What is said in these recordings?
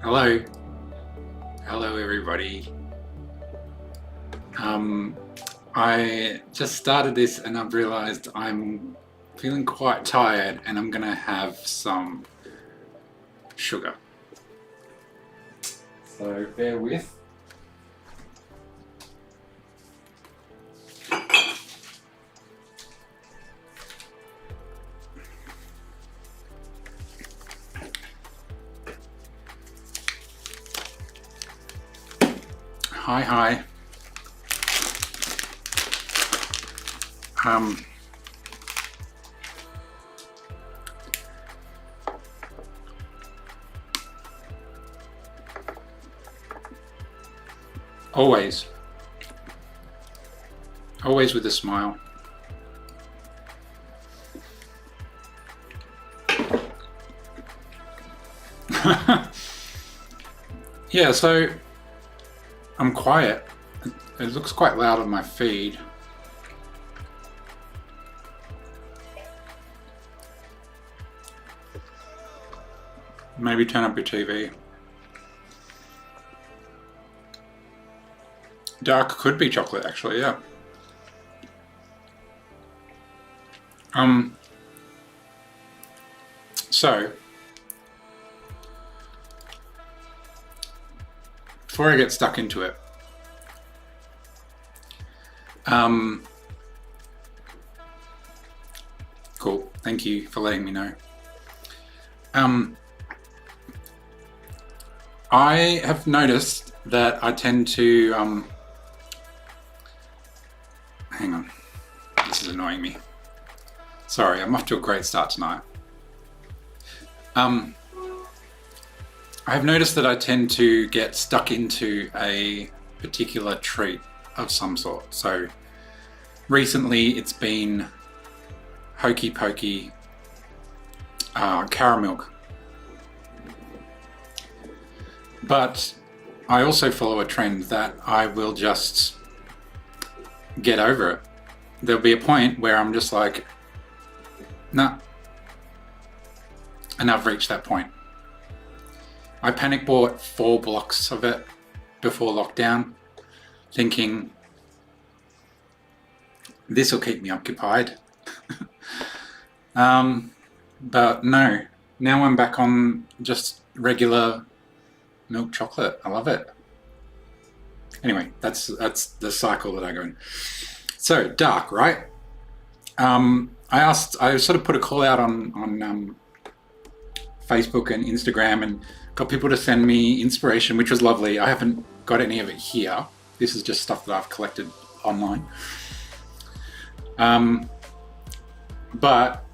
Hello. Hello, everybody. I just started this and I've realized I'm feeling quite tired and I'm gonna have some sugar. So bear with. Hi. Always with a smile. Yeah, so I'm quiet. It looks quite loud on my feed. Maybe turn up your TV. Dark could be chocolate, actually, yeah. So before I get stuck into it, cool, thank you for letting me know. I have noticed that I tend to, hang on, this is annoying me. Sorry, I'm off to a great start tonight. I've noticed that I tend to get stuck into a particular treat of some sort. So recently it's been Hokey Pokey caramel. But I also follow a trend that I will just get over it. There'll be a point where I'm just like, nah. And I've reached that point. I panic bought 4 blocks of it before lockdown, thinking this will keep me occupied. But no, now I'm back on just regular milk chocolate. I love it. Anyway, that's the cycle that I go in. So dark, right? I sort of put a call out on Facebook and Instagram and got people to send me inspiration, which was lovely. I haven't got any of it here. This is just stuff that I've collected online. But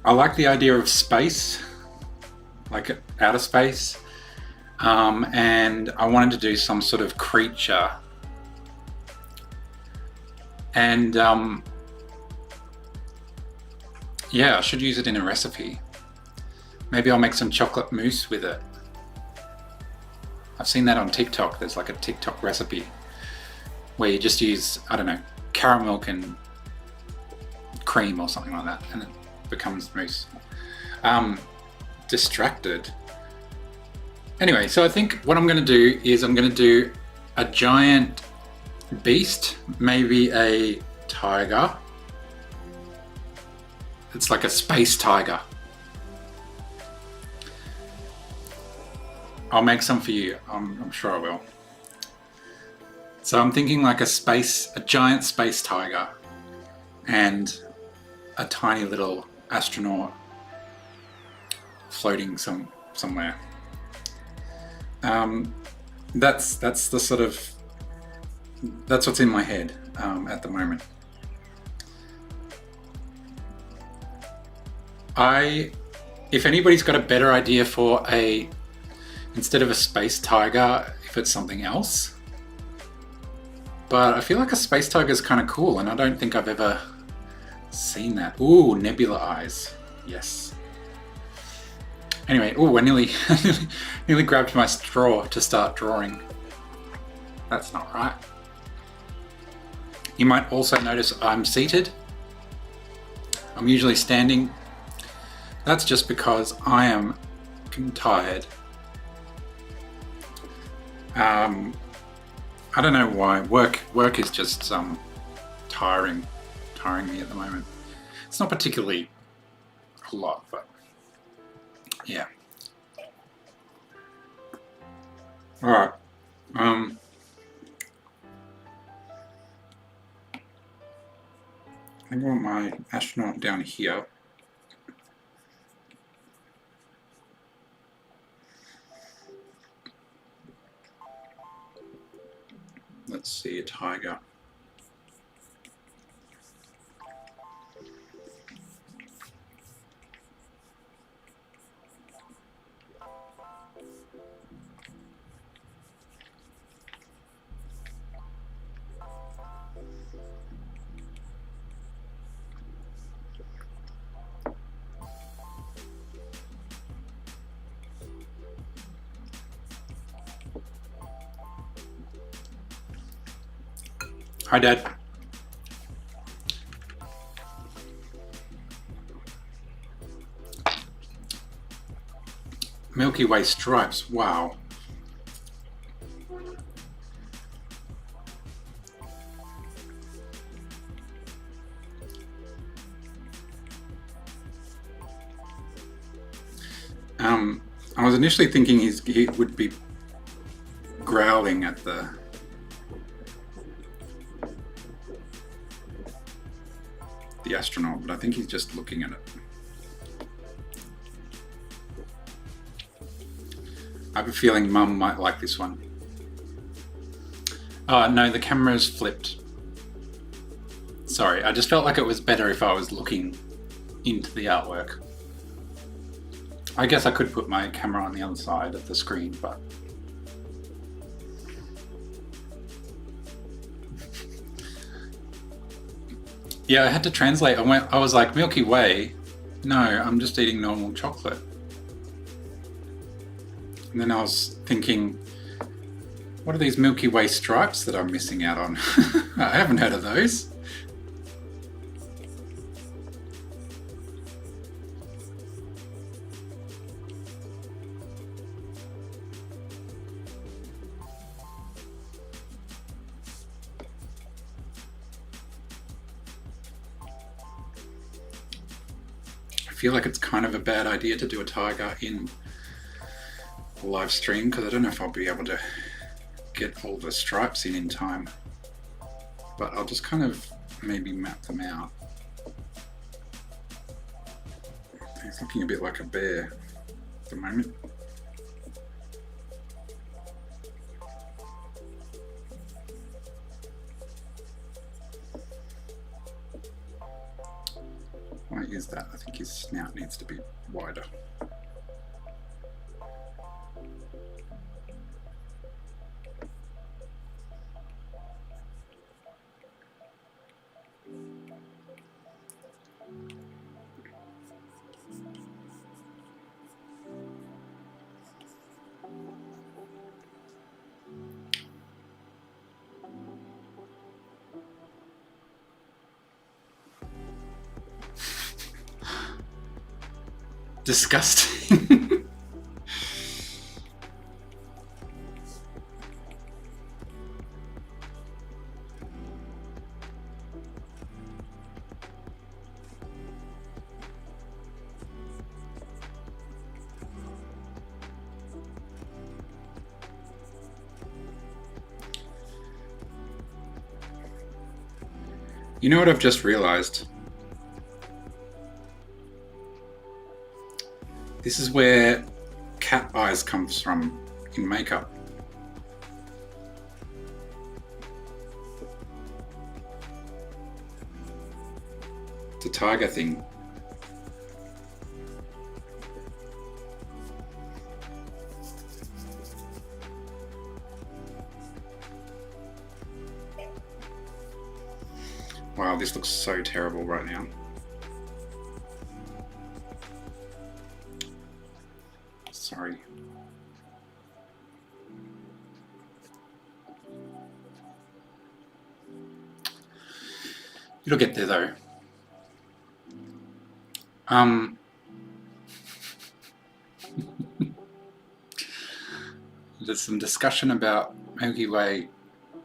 I like the idea of space, like outer space. And I wanted to do some sort of creature. And yeah, I should use it in a recipe. Maybe I'll make some chocolate mousse with it. I've seen that on TikTok. There's like a TikTok recipe where you just use, I don't know, caramel and cream or something like that, and it becomes mousse. Distracted. Anyway, so I think what I'm going to do is I'm going to do a giant beast, maybe a tiger. It's like a space tiger. I'll make some for you. I'm sure I will. So I'm thinking like a giant space tiger, and a tiny little astronaut floating somewhere. That's the sort of, that's what's in my head at the moment. If anybody's got a better idea for instead of a space tiger, if it's something else. But I feel like a space tiger is kind of cool, and I don't think I've ever seen that. Ooh, nebula eyes. Yes. Anyway, ooh, I nearly grabbed my straw to start drawing. That's not right. You might also notice I'm seated. I'm usually standing. That's just because I am tired. I don't know why. Work is just tiring me at the moment. It's not particularly a lot, but yeah. All right. I think I want my astronaut down here. Let's see, a tiger. Hi, Dad. Milky Way stripes, wow. I was initially thinking he would be growling at the astronaut, but I think he's just looking at it. I have a feeling Mum might like this one. No, the camera's flipped. Sorry, I just felt like it was better if I was looking into the artwork. I guess I could put my camera on the other side of the screen, but yeah, I had to translate. I was like, Milky Way? No, I'm just eating normal chocolate. And then I was thinking, what are these Milky Way stripes that I'm missing out on? I haven't heard of those. I feel like it's kind of a bad idea to do a tiger in a live stream because I don't know if I'll be able to get all the stripes in time. But I'll just kind of maybe map them out. He's looking a bit like a bear at the moment. Why is that? I think his snout needs to be wider. Disgusting. You know what I've just realized? This is where cat eyes comes from in makeup. It's a tiger thing. Wow, this looks so terrible right now. Sorry. It'll get there though. There's some discussion about Milky Way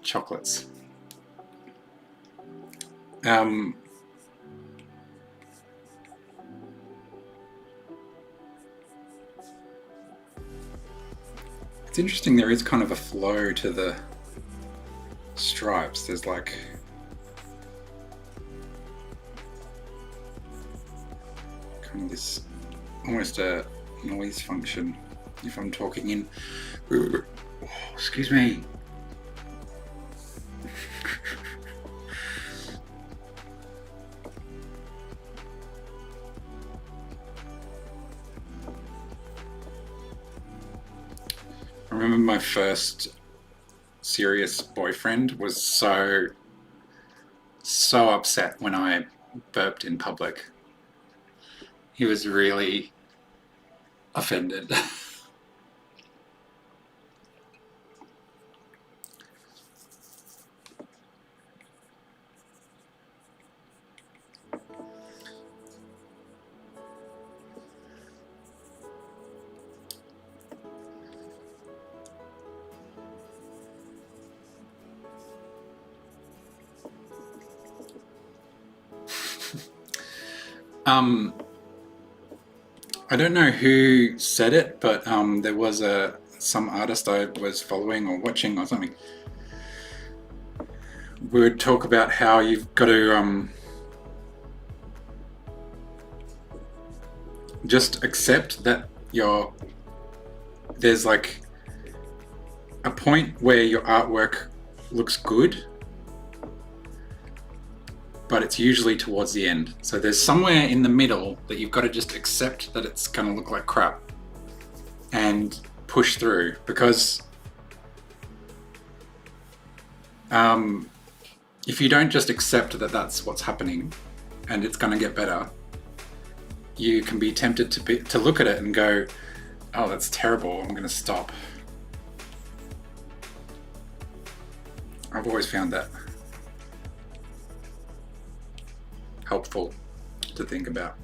chocolates. It's interesting, there is kind of a flow to the stripes. There's like kind of this almost a noise function if I'm talking in. Oh, excuse me. I remember my first serious boyfriend was so upset when I burped in public. He was really offended. I don't know who said it, but there was some artist I was following or watching or something. We would talk about how you've got to just accept that there's like a point where your artwork looks good, but it's usually towards the end. So there's somewhere in the middle that you've got to just accept that it's going to look like crap and push through, because if you don't just accept that that's what's happening and it's going to get better, you can be tempted to look at it and go, oh, that's terrible, I'm going to stop. I've always found that helpful to think about.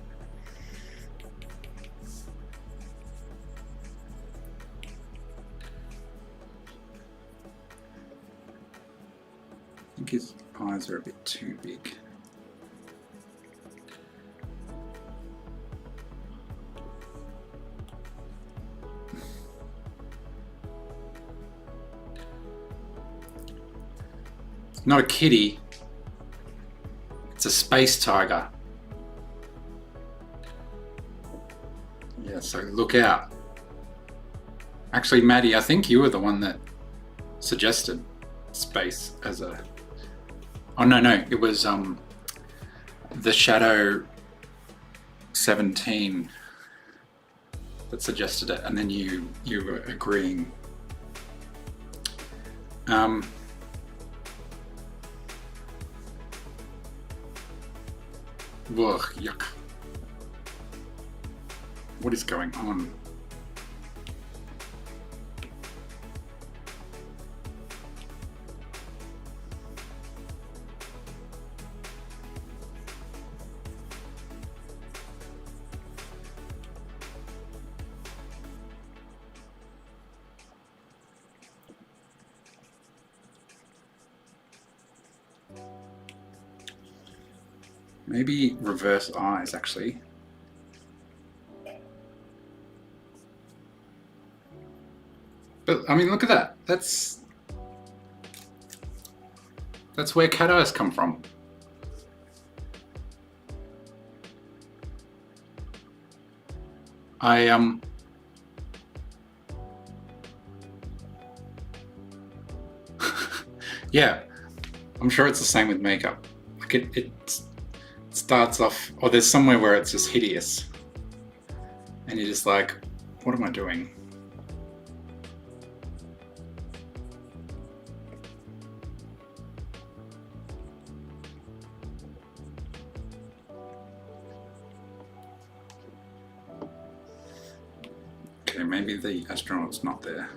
I think his eyes are a bit too big. Not a kitty. It's a space tiger. Yeah, so look out. Actually, Maddie, I think you were the one that suggested space as a... Oh, no, it was the Shadow 17 that suggested it, and then you were agreeing. Ugh, yuck. What is going on? Maybe reverse eyes, actually. But, I mean, look at that. That's where cat eyes come from. I yeah, I'm sure it's the same with makeup. Like it starts off, or there's somewhere where it's just hideous, and you're just like, what am I doing? Okay, maybe the astronaut's not there.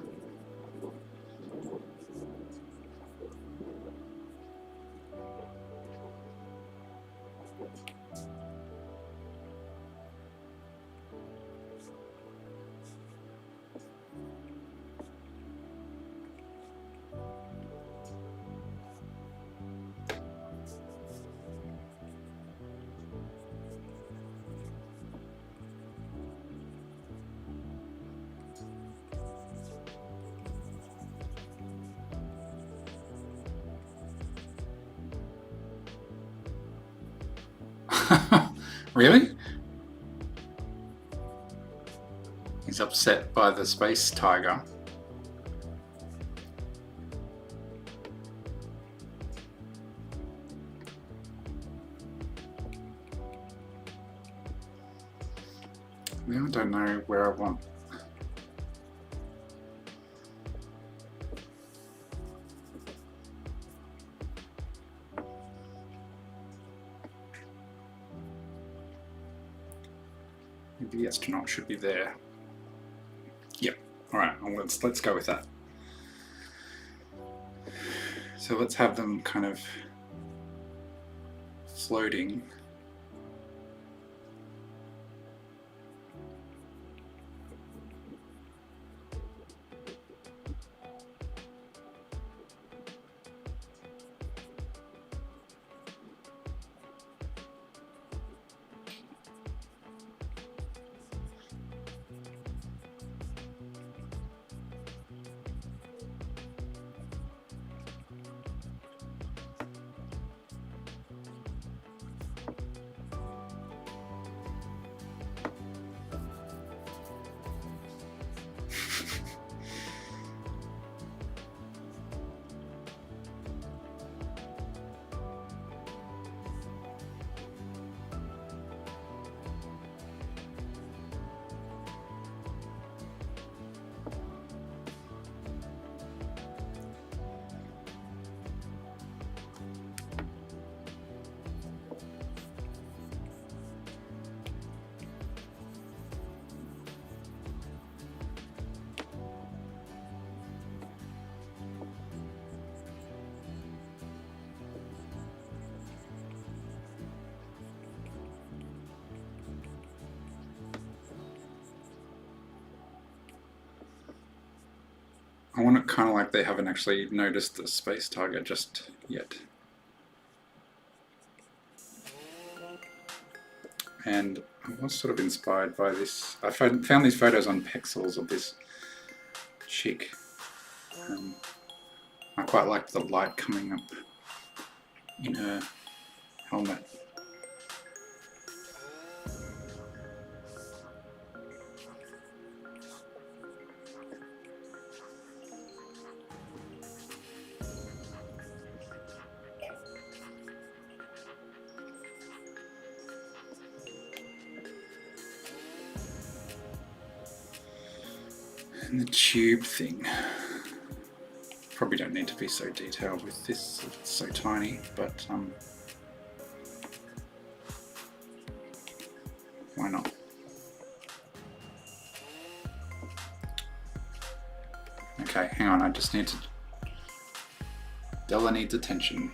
Really? He's upset by the space tiger. Now I don't know where I want. Maybe the astronaut should be there. Yep. All right. Well, let's go with that. So let's have them kind of floating. I want it kind of like they haven't actually noticed the space tiger just yet. And I was sort of inspired by this. I found these photos on Pexels of this chick. I quite liked the light coming up in her helmet. And the tube thing. Probably don't need to be so detailed with this, it's so tiny, but why not? Okay, hang on, I just need to... Della needs attention.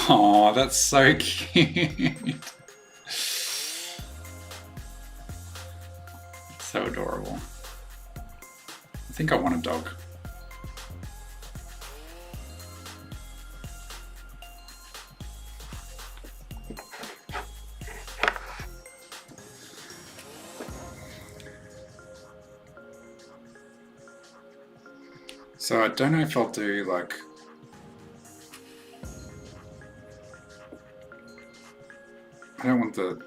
Oh, that's so cute. So adorable. I think I want a dog. So I don't know if I'll do like I don't want the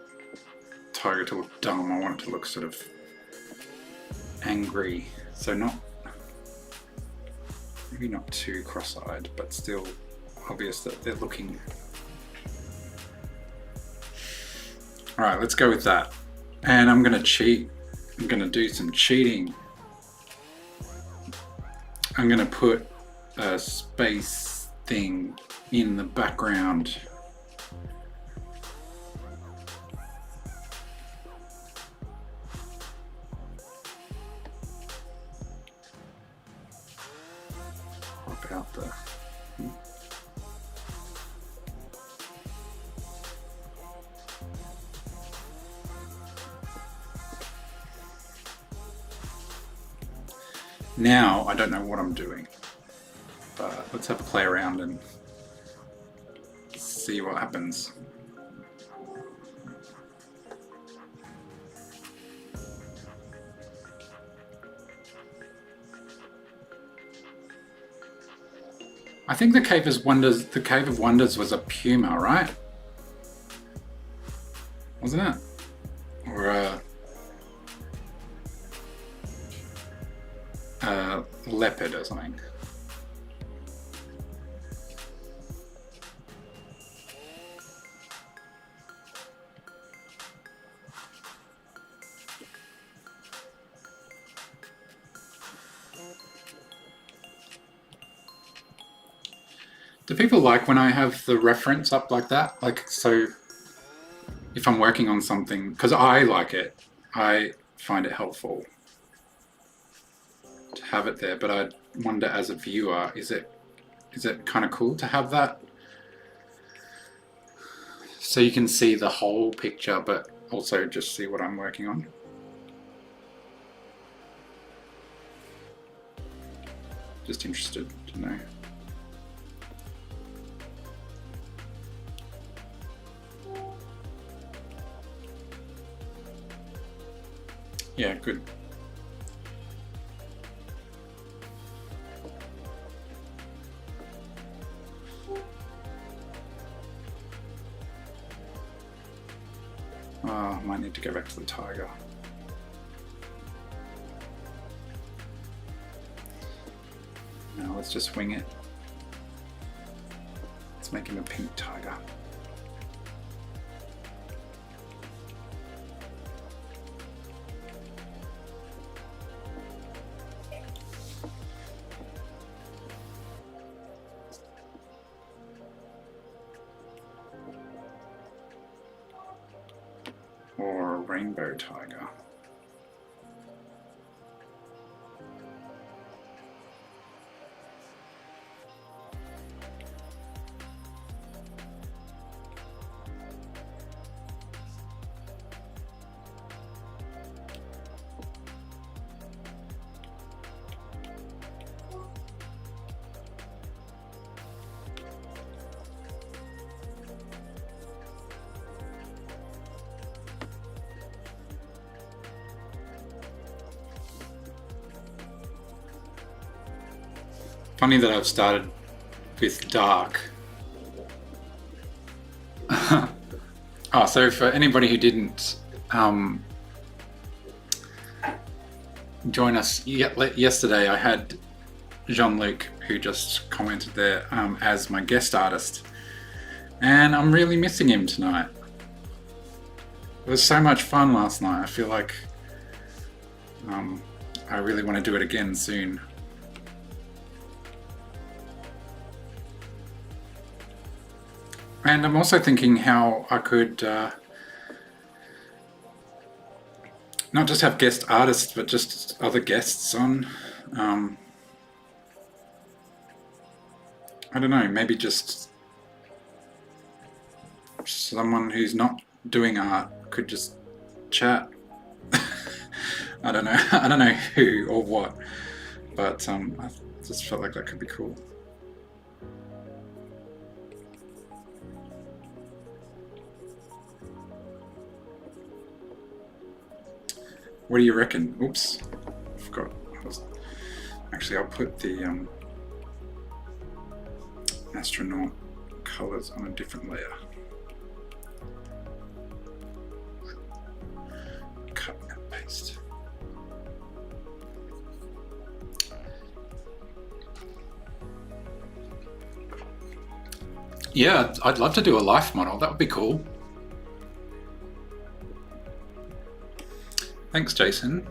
tiger to look dumb. I want it to look sort of angry. So maybe not too cross-eyed, but still obvious that they're looking. All right, let's go with that. And I'm gonna cheat. I'm gonna do some cheating. I'm gonna put a space thing in the background. About the now I don't know what I'm doing, but let's have a play around and see what happens. I think the Cave of Wonders was a puma, right? Wasn't it? Or a leopard or something. Do people like when I have the reference up like that? Like, so if I'm working on something, because I like it, I find it helpful to have it there, but I wonder as a viewer, is it kind of cool to have that? So you can see the whole picture, but also just see what I'm working on. Just interested to know. Yeah, good. I might need to go back to the tiger. Now let's just wing it. Let's make him a pink tiger. Or a rainbow tiger. Funny that I've started with dark. Oh, so for anybody who didn't join us yesterday, I had Jean-Luc, who just commented there, as my guest artist, and I'm really missing him tonight. It was so much fun last night. I feel like I really want to do it again soon. And I'm also thinking how I could not just have guest artists, but just other guests on. I don't know, maybe just someone who's not doing art could just chat. I don't know who or what, but I just felt like that could be cool. What do you reckon? Oops, I forgot. Actually, I'll put the astronaut colors on a different layer. Yeah, I'd love to do a life model. That would be cool. Thanks, Jason.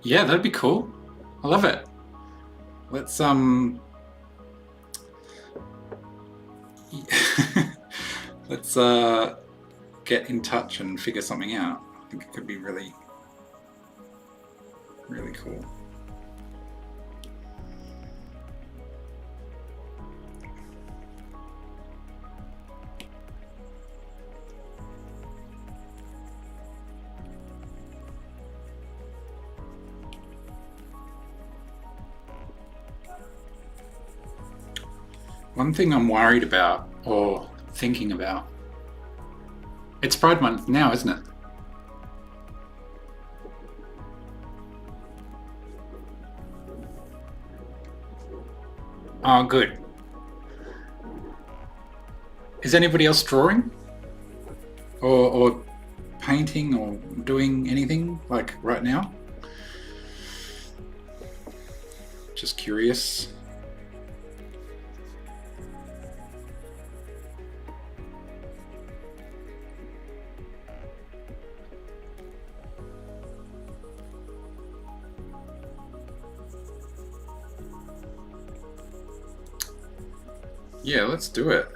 Yeah, that'd be cool. I love it. Let's let's get in touch and figure something out. I think it could be really, really cool. One thing I'm worried about, or thinking about, it's Pride Month now, isn't it? Oh, good. Is anybody else drawing? Or painting or doing anything like right now? Just curious. Yeah, let's do it.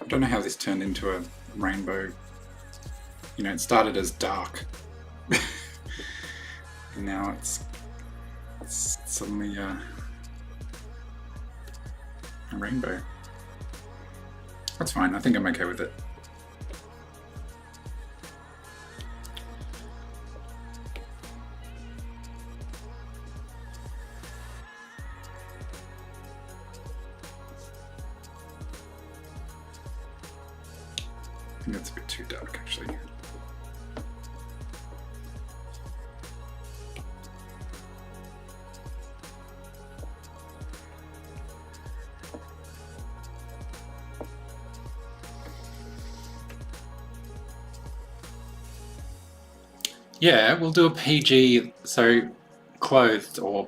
I don't know how this turned into a rainbow. You know, it started as dark. And now it's suddenly a rainbow. That's fine, I think I'm okay with it. I think that's a bit too dark, actually. Yeah, we'll do a PG, so clothed or,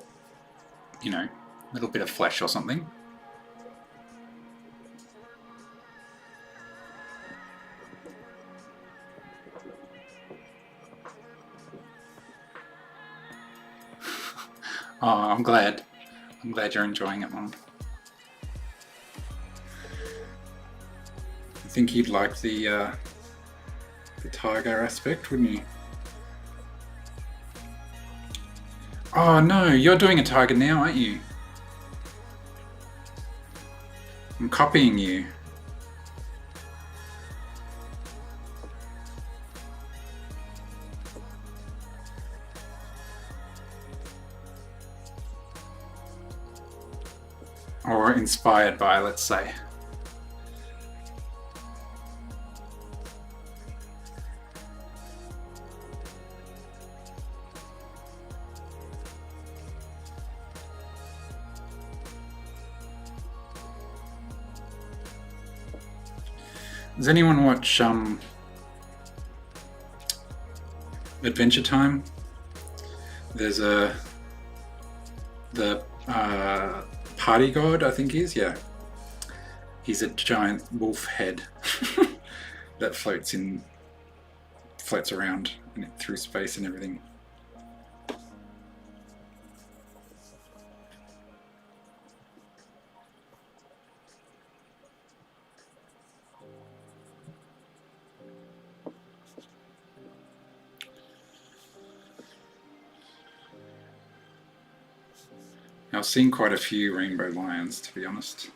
you know, a little bit of flesh or something. Oh, I'm glad. I'm glad you're enjoying it, Mum. I think you'd like the tiger aspect, wouldn't you? Oh no, you're doing a tiger now, aren't you? I'm copying you. Or inspired by, let's say. Does anyone watch Adventure Time? There's the party god, I think he is, yeah. He's a giant wolf head that floats around through space and everything. I've seen quite a few rainbow lions, to be honest.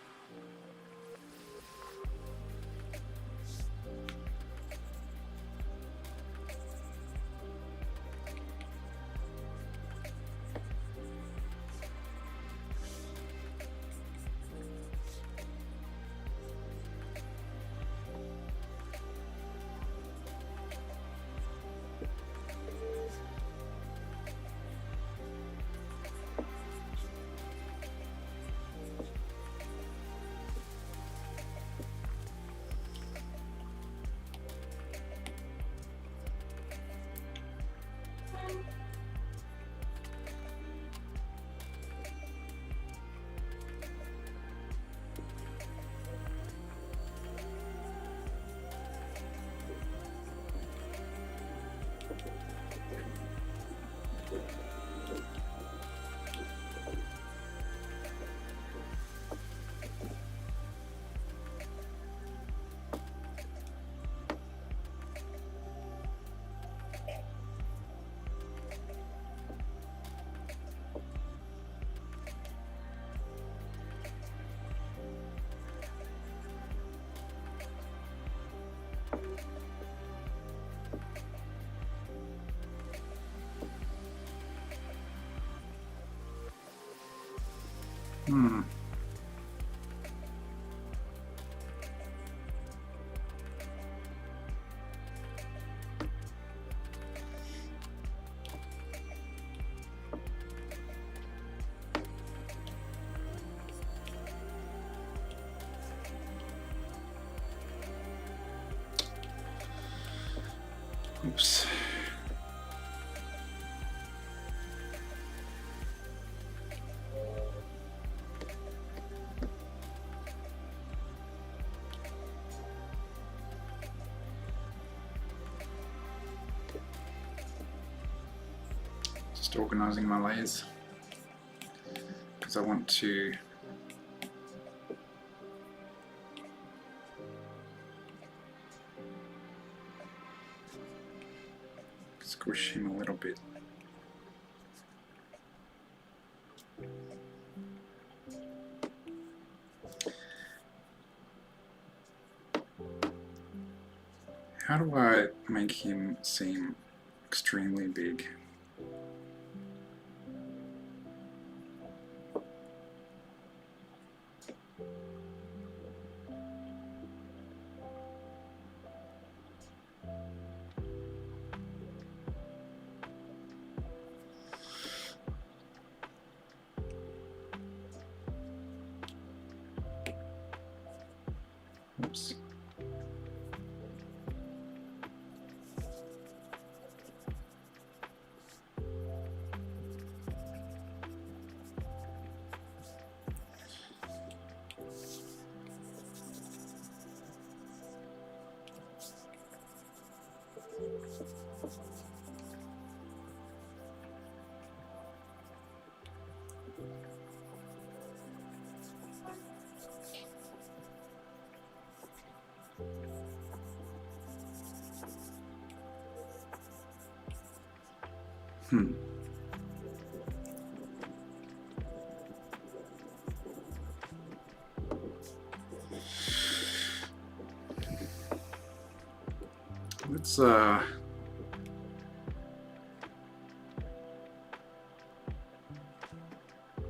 Oops. Just organizing my layers because I want to squish him a little bit. How do I make him seem extremely big? Oops.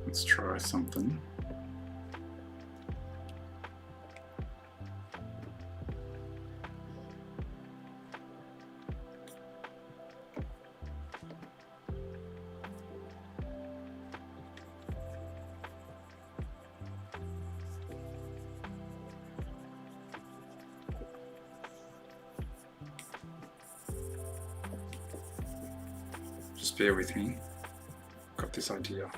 Let's try something. Just bear with me. Got this idea.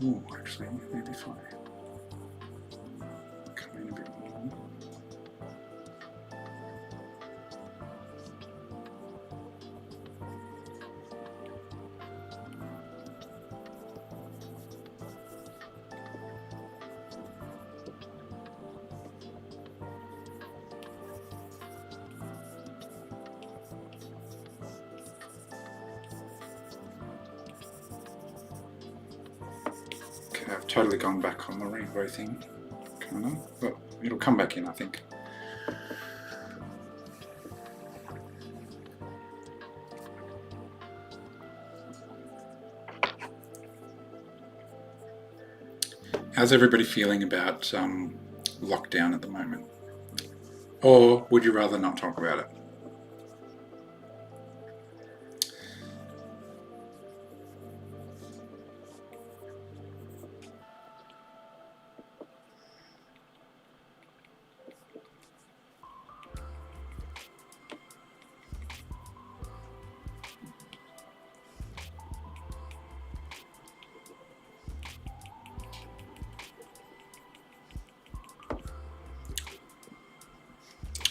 Oh, actually, maybe if I come in a bit more. Okay, I've totally gone back on the rainbow thing, kind of, but it'll come back in, I think. How's everybody feeling about lockdown at the moment? Or would you rather not talk about it?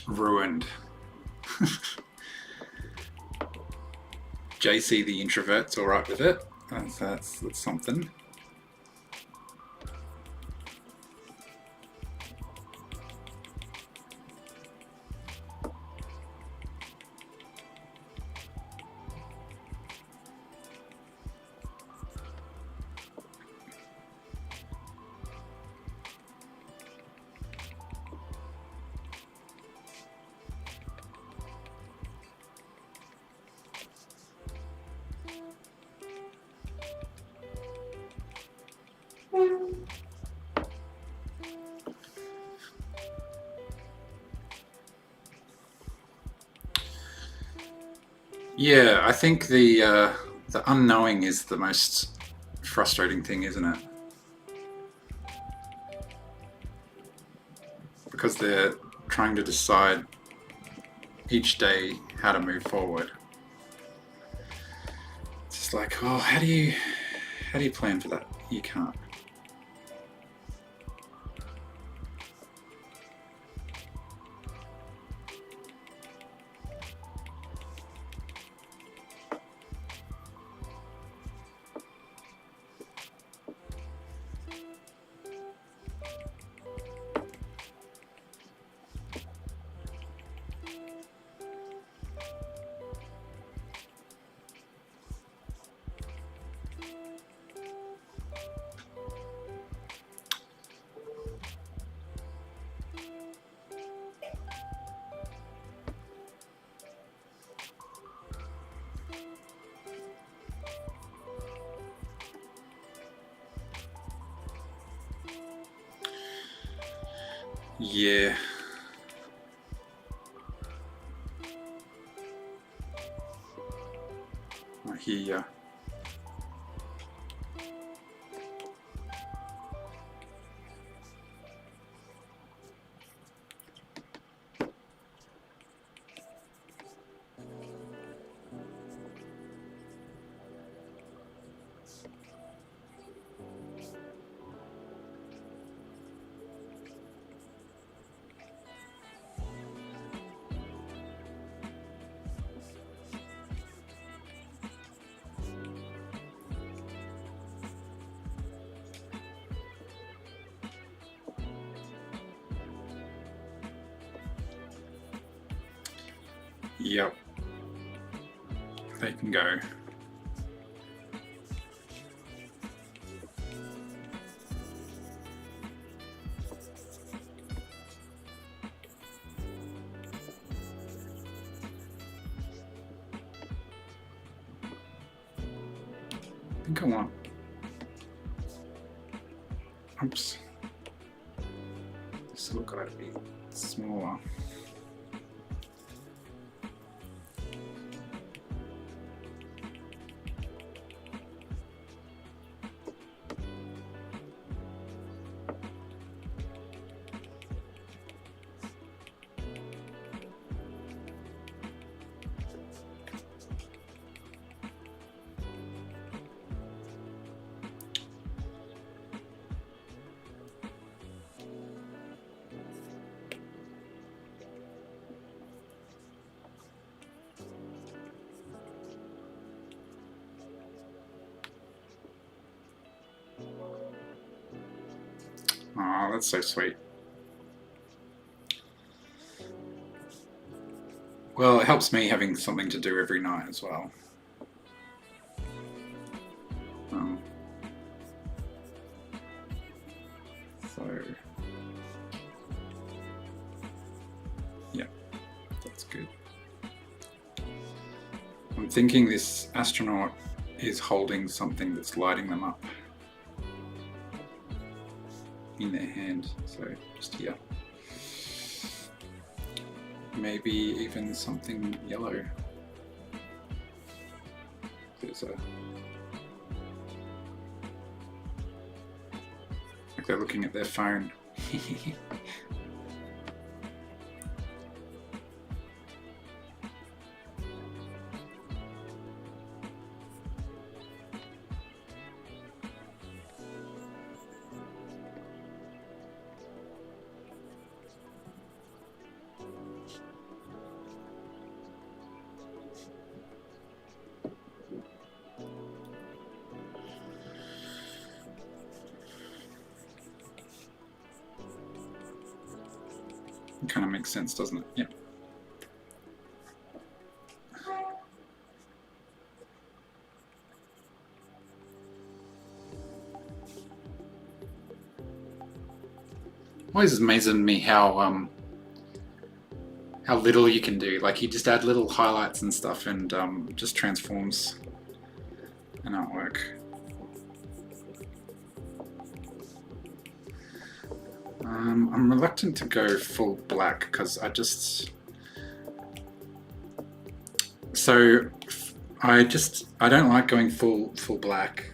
Ruined. JC the introvert's all right with it. That's something. Yeah, I think the unknowing is the most frustrating thing, isn't it? Because they're trying to decide each day how to move forward. It's just like, oh, how do you plan for that? You can't. Yeah. I hear ya. Yep. They can go. I think I want. Oops. This look got to be smaller. Oh, that's so sweet. Well, it helps me having something to do every night as well. So, yeah, that's good. I'm thinking this astronaut is holding something that's lighting them up in their hand, so just here. Maybe even something yellow. There's like they're looking at their phone. It kind of makes sense, doesn't it? Yep. Always amazes me how little you can do. Like you just add little highlights and stuff, and just transforms an artwork. I'm reluctant to go full black because I don't like going full black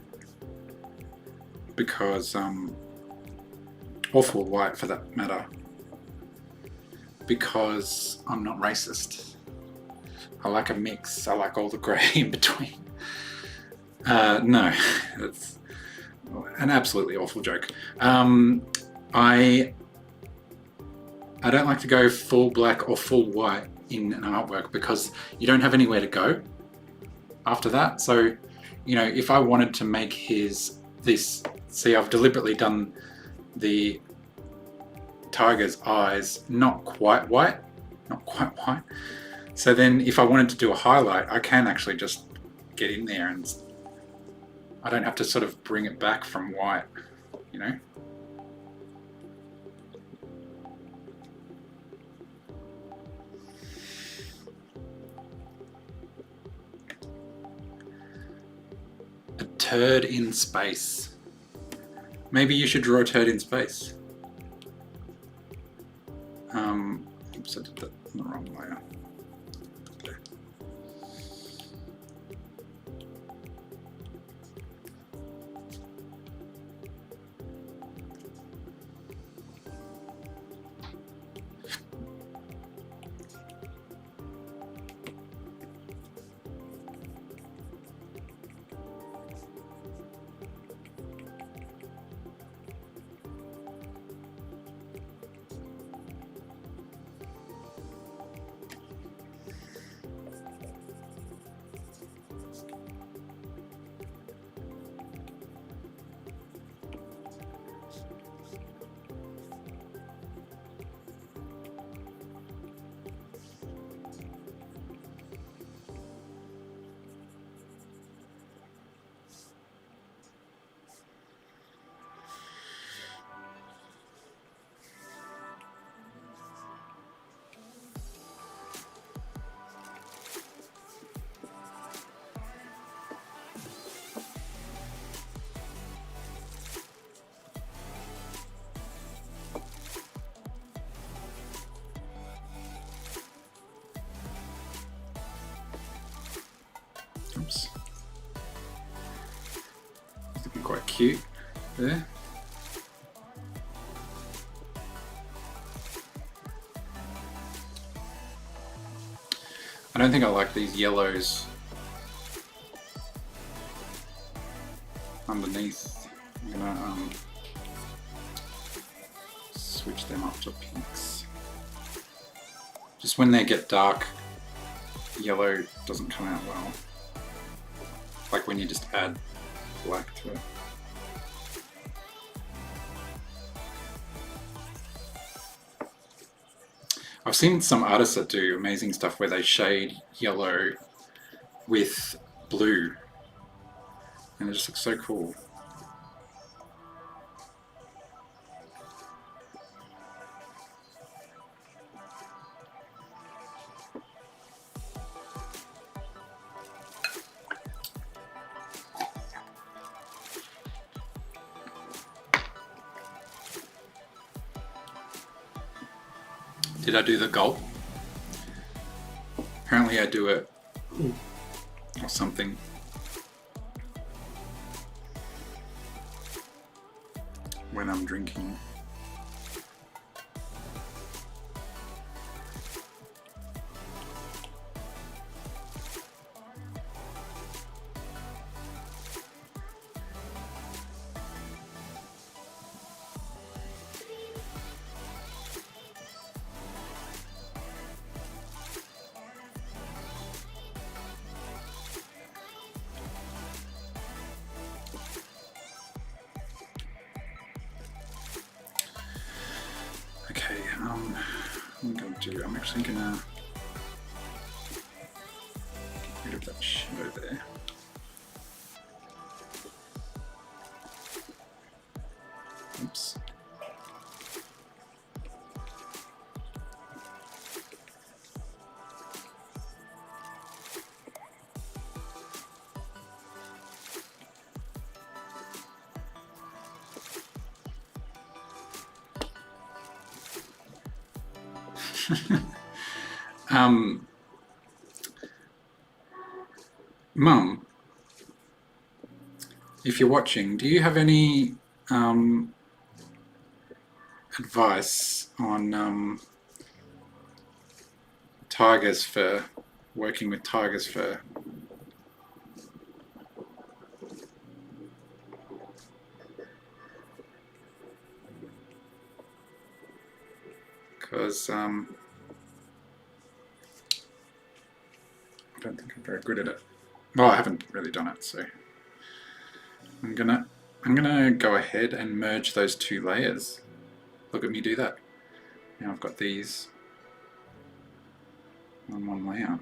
because or full white for that matter, because I'm not racist. I like a mix. I like all the grey in between. No, that's an absolutely awful joke. I don't like to go full black or full white in an artwork because you don't have anywhere to go after that. So, you know, if I wanted to make see, I've deliberately done the tiger's eyes not quite white. So then if I wanted to do a highlight, I can actually just get in there and I don't have to sort of bring it back from white, you know? A turd in space. Maybe you should draw a turd in space. Oops, I did that in the wrong way. Oops. It's looking quite cute there. I don't think I like these yellows underneath. I'm gonna switch them up to pinks. Just when they get dark, yellow doesn't come out well. Like when you just add black to it. I've seen some artists that do amazing stuff where they shade yellow with blue, and it just looks so cool. Did I do the gulp? Apparently I do it or something. When I'm drinking. I'm actually gonna get rid of that shadow there. Oops. Mum, if you're watching, do you have any advice on tiger's fur, working with tiger's fur? Because I don't think I'm very good at it. Well, I haven't really done it, so I'm gonna go ahead and merge those two layers. Look at me do that. Now I've got these on one layer.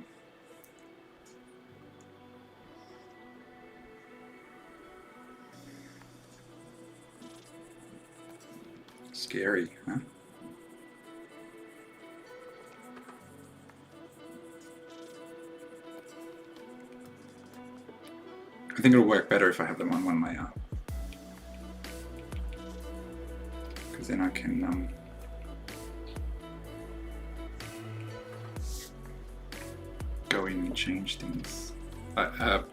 Scary, huh? I think it'll work better if I have them on one layer, because then I can go in and change things.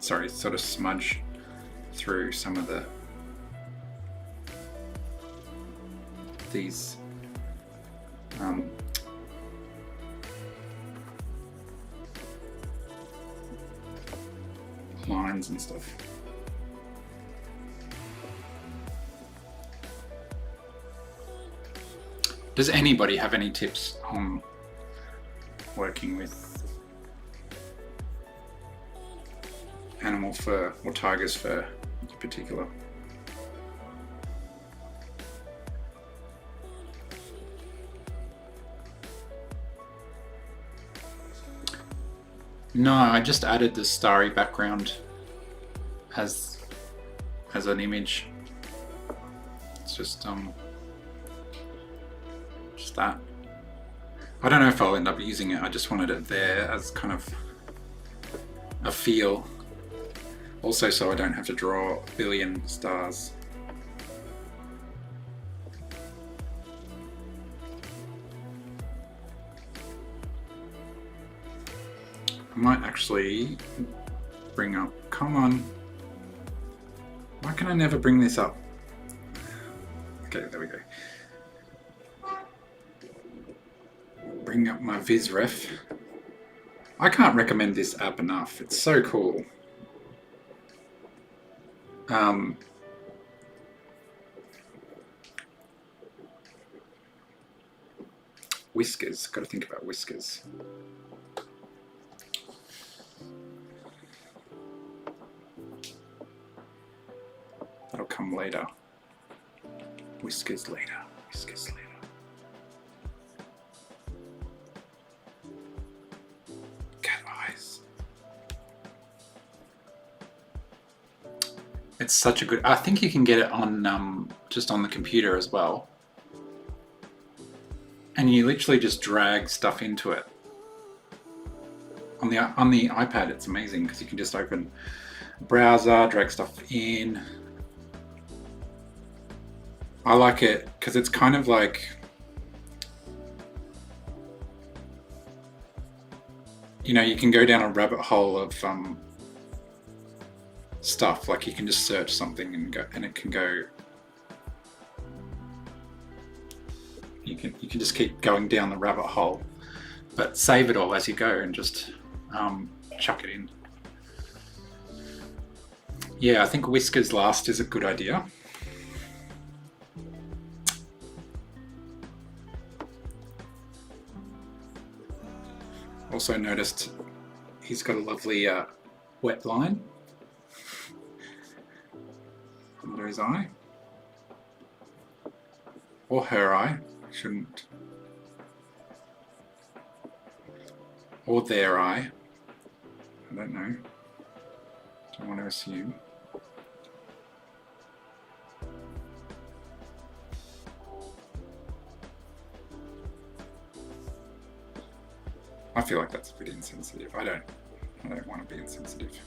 Sorry, sort of smudge through some of these lines and stuff. Does anybody have any tips on working with animal fur or tiger's fur in particular? No, I just added the starry background as an image. It's just that. I don't know if I'll end up using it. I just wanted it there as kind of a feel. Also, so I don't have to draw a billion stars. I might actually bring up, come on. Why can I never bring this up? Okay, there we go. Bring up my VizRef. I can't recommend this app enough. It's so cool. Whiskers, got to think about whiskers. That'll come later. Whiskers later. Whiskers later. It's such a good. I think you can get it on just on the computer as well, and you literally just drag stuff into it. On the iPad, it's amazing because you can just open a browser, drag stuff in. I like it because it's kind of like, you know, you can go down a rabbit hole of stuff. Like you can just search something and go, and it can go. You can just keep going down the rabbit hole, but save it all as you go and just chuck it in. Yeah, I think whiskers last is a good idea. Also noticed he's got a lovely wet line under his eye, or her eye, shouldn't, or their eye. I don't know. Don't want to assume. I feel like that's a bit insensitive. I don't want to be insensitive.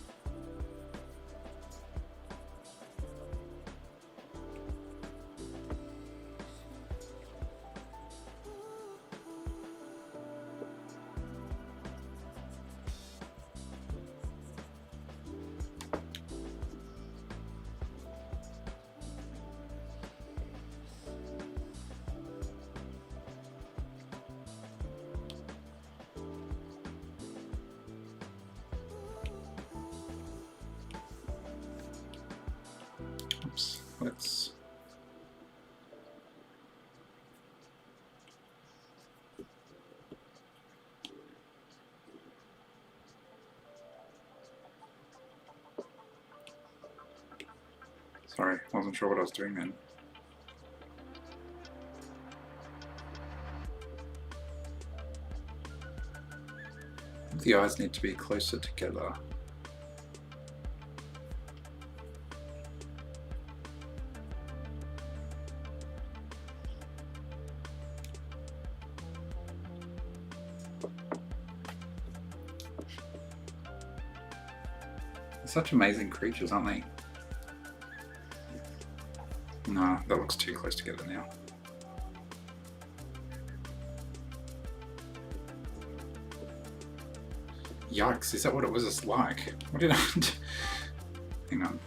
Let's sorry, I wasn't sure what I was doing then. The eyes need to be closer together. Such amazing creatures, aren't they? No, that looks too close together now. Yikes, is that what it was like? What did I do? Hang on.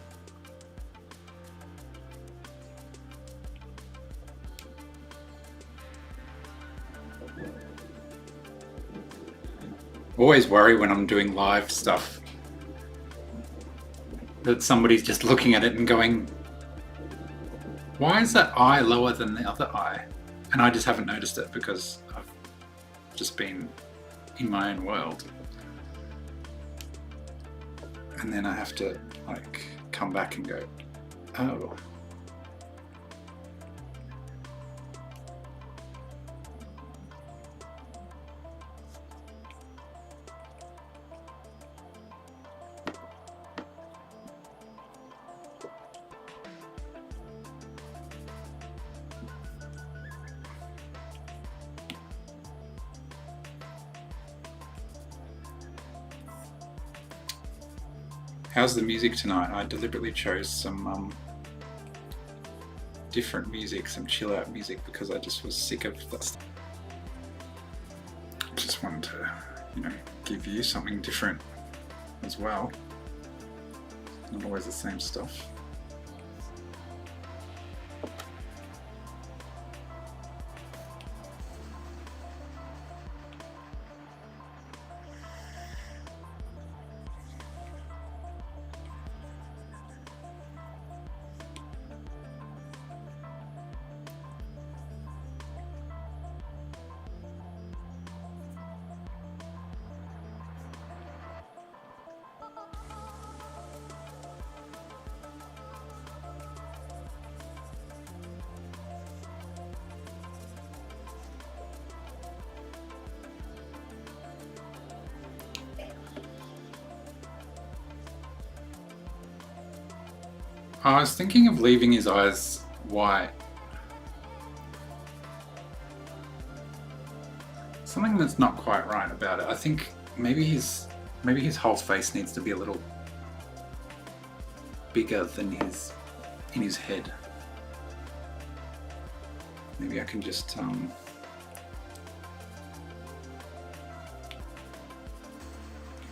Always worry when I'm doing live stuff that somebody's just looking at it and going, why is that eye lower than the other eye? And I just haven't noticed it because I've just been in my own world. And then I have to like come back and go, oh. How's the music tonight? I deliberately chose some different music, some chill out music, because I just was sick of that stuff. Just wanted to, you know, give you something different as well. Not always the same stuff. I was thinking of leaving his eyes white. Something that's not quite right about it. I think maybe his whole face needs to be a little bigger than in his head. Maybe I can just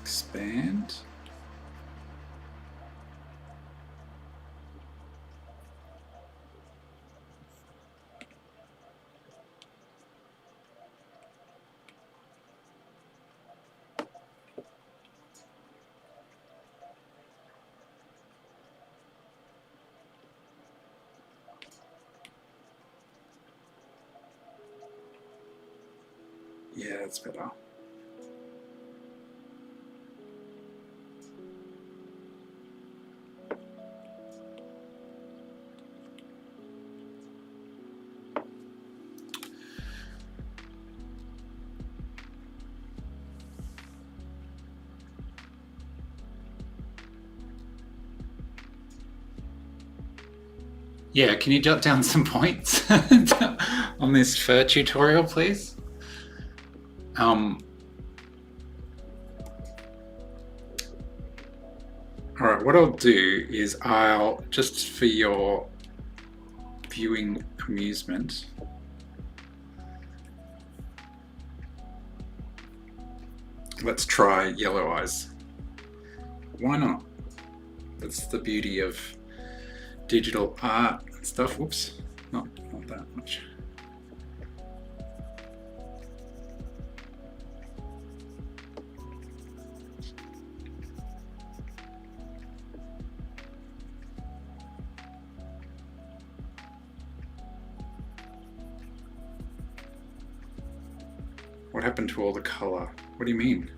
expand. Yeah, that's better. Yeah, can you jot down some points on this fur tutorial, please? Alright, what I'll do is I'll, just for your viewing amusement, let's try yellow eyes. Why not? That's the beauty of digital art and stuff. Whoops, not that much. What happened to all the color? What do you mean?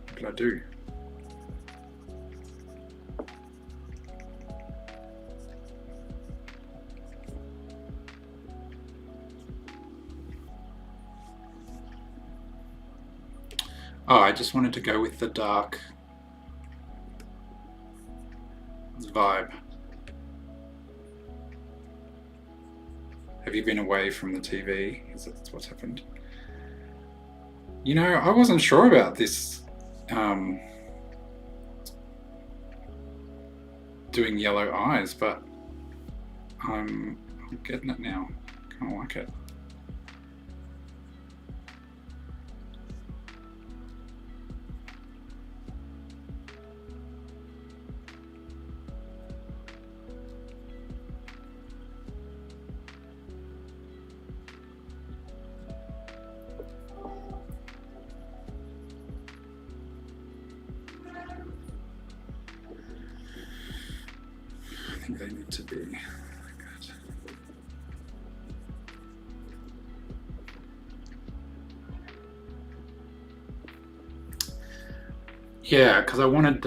What did I do? Oh, I just wanted to go with the dark vibe. Have you been away from the TV? Is that what's happened? You know, I wasn't sure about this doing yellow eyes, but I'm getting it now. Kind of like it. I think they need to be good. Yeah, because I wanted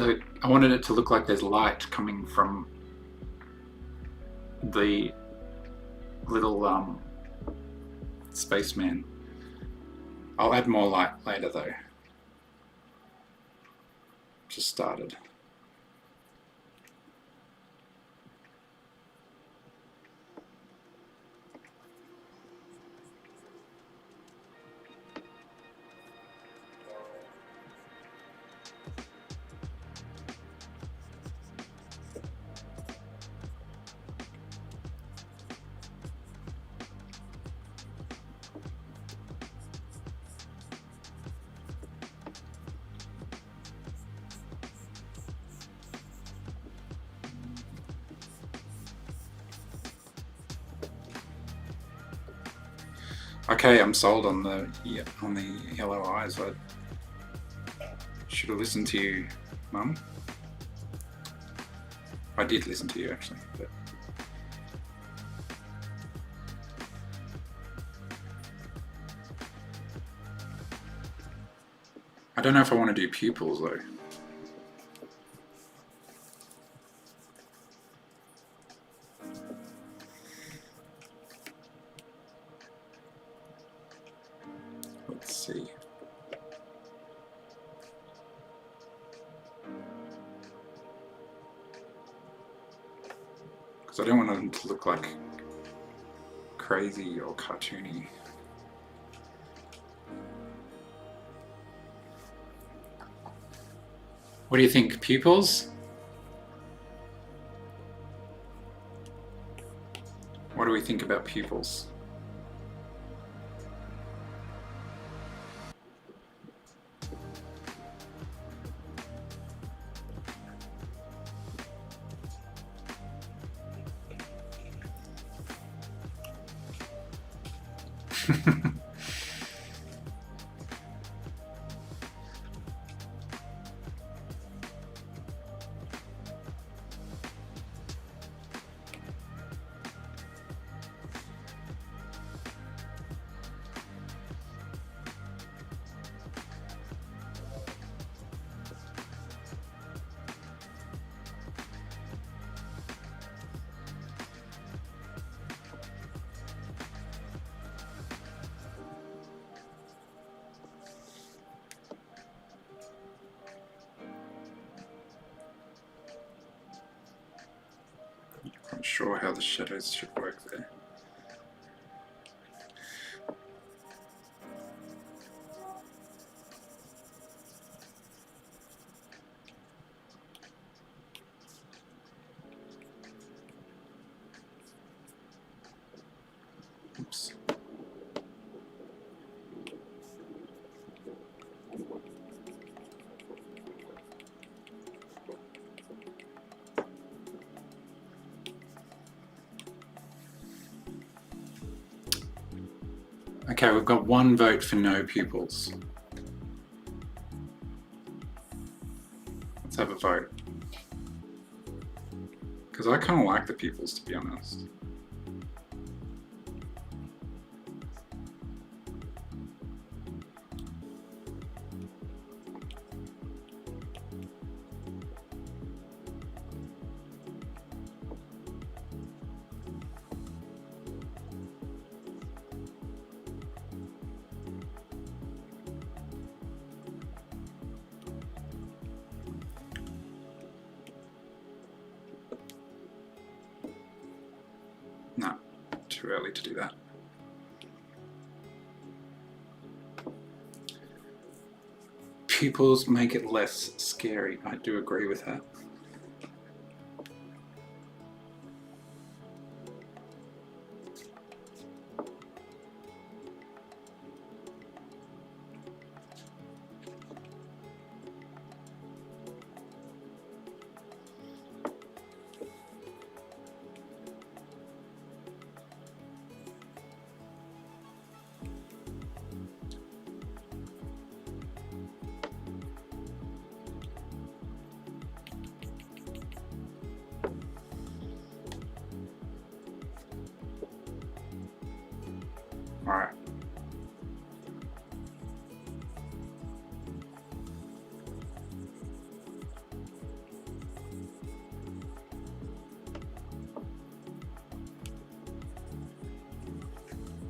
it to look like there's light coming from the little spaceman. I'll add more light later though. Just started. Okay, I'm sold on the yellow eyes. I should have listened to you, Mum. I did listen to you actually, but I don't know if I want to do pupils though. Let's see. So I don't want them to look like crazy or cartoony. What do you think, pupils? What do we think about pupils? I'm sure how the shadows should work there. Oops. Okay, we've got one vote for no pupils. Let's have a vote. Because I kind of like the pupils, to be honest. No, too early to do that. Pupils make it less scary. I do agree with that. All right.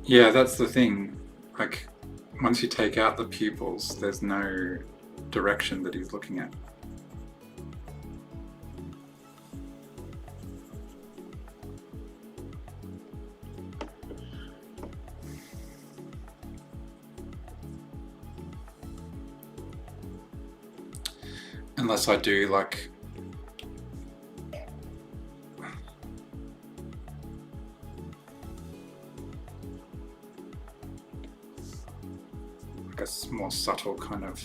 Yeah, that's the thing. Like, once you take out the pupils, there's no direction that he's looking at. Unless I do like a more subtle kind of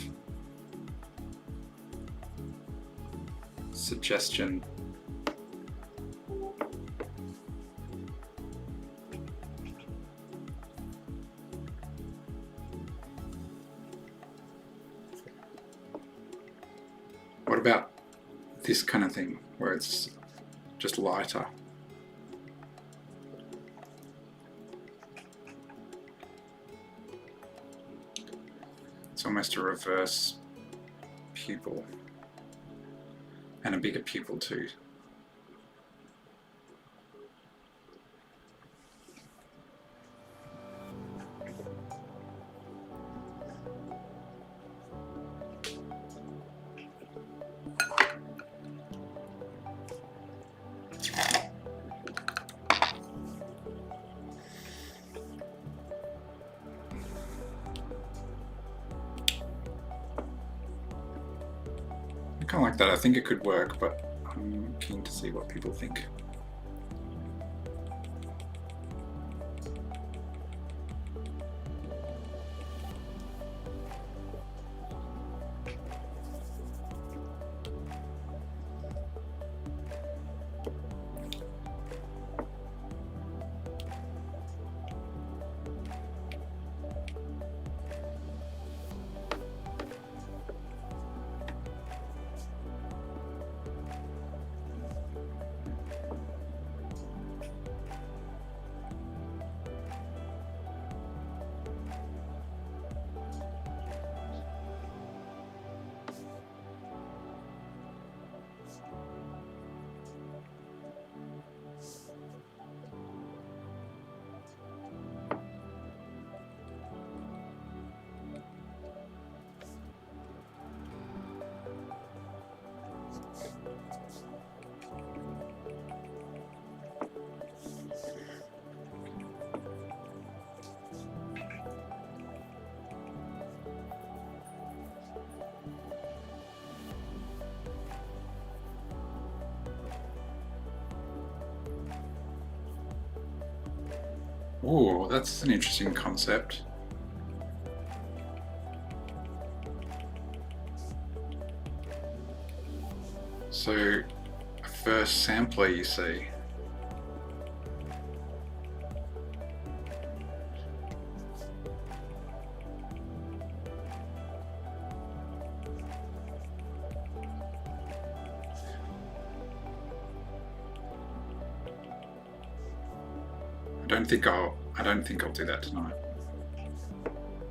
suggestion. What about this kind of thing where it's just lighter? It's almost a reverse pupil and a bigger pupil too. kind of like that. I think it could work, but I'm keen to see what people think. Oh, that's an interesting concept. So, a first sampler, you see. I don't think I'll do that tonight.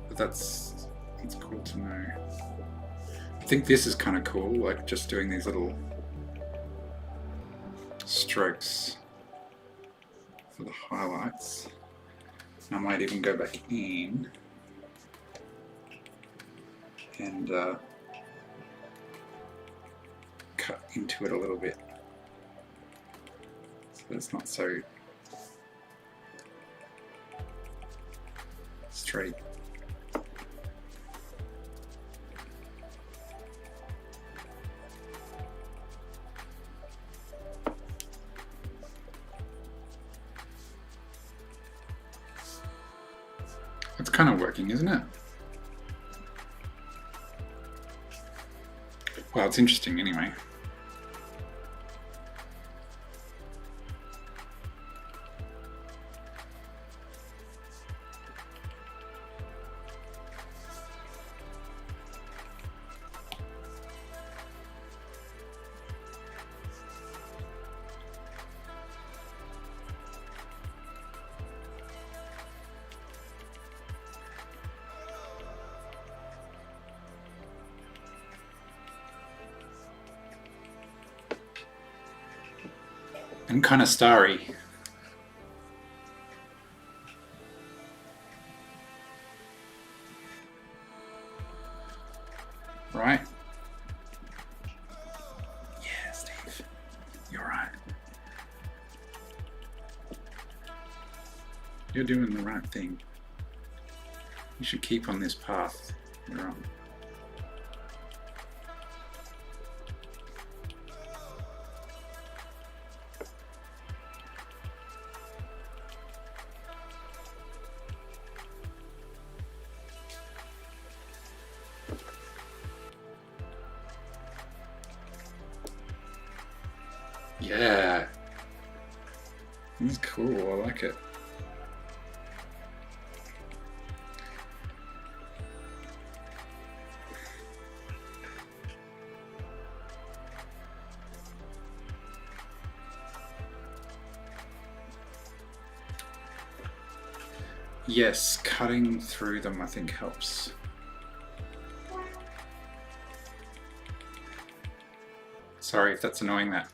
But that's cool to know. I think this is kind of cool, like just doing these little strokes for the highlights. I might even go back in and cut into it a little bit so it's not so straight. It's kind of working, isn't it? Well, it's interesting anyway. And kind of starry. Right? Yeah, Steve. You're right. You're doing the right thing. You should keep on this path you're on. Yeah. That's cool, I like it. Yes, cutting through them I think helps. Sorry if that's annoying that.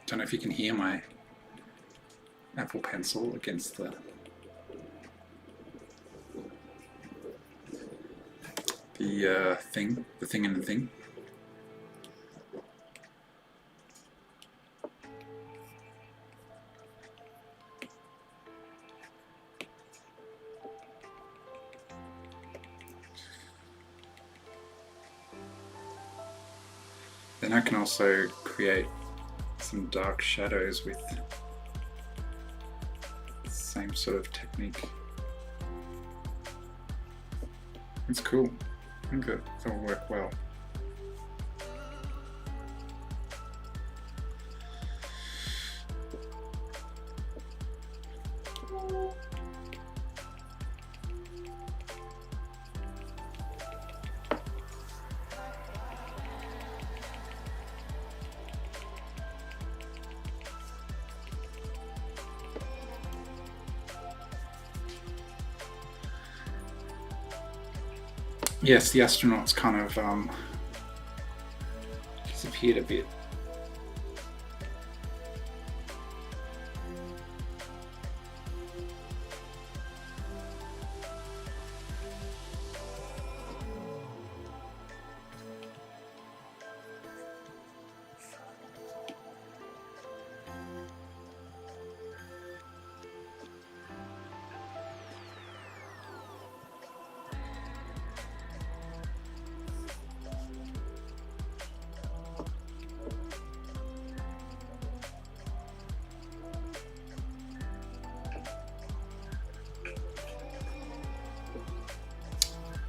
Don't know if you can hear my Apple Pencil against the thing in the thing. Then I can also create some dark shadows with the same sort of technique. It's cool. I think it'll work well. Yes, the astronauts kind of disappeared a bit.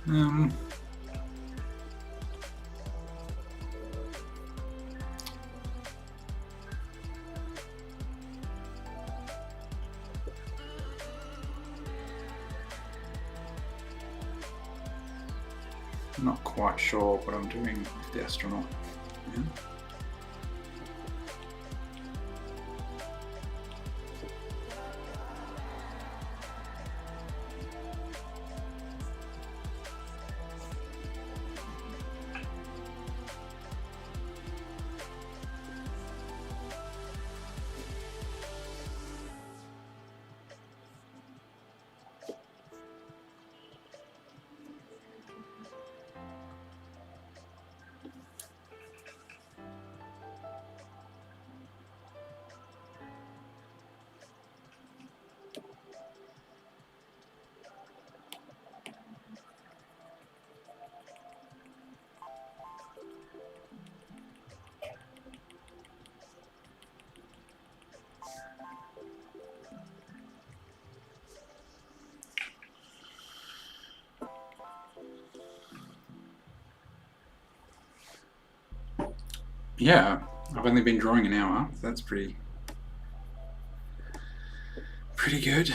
I'm not quite sure what I'm doing with the astronaut. Yeah. Yeah, I've only been drawing an hour. That's pretty good.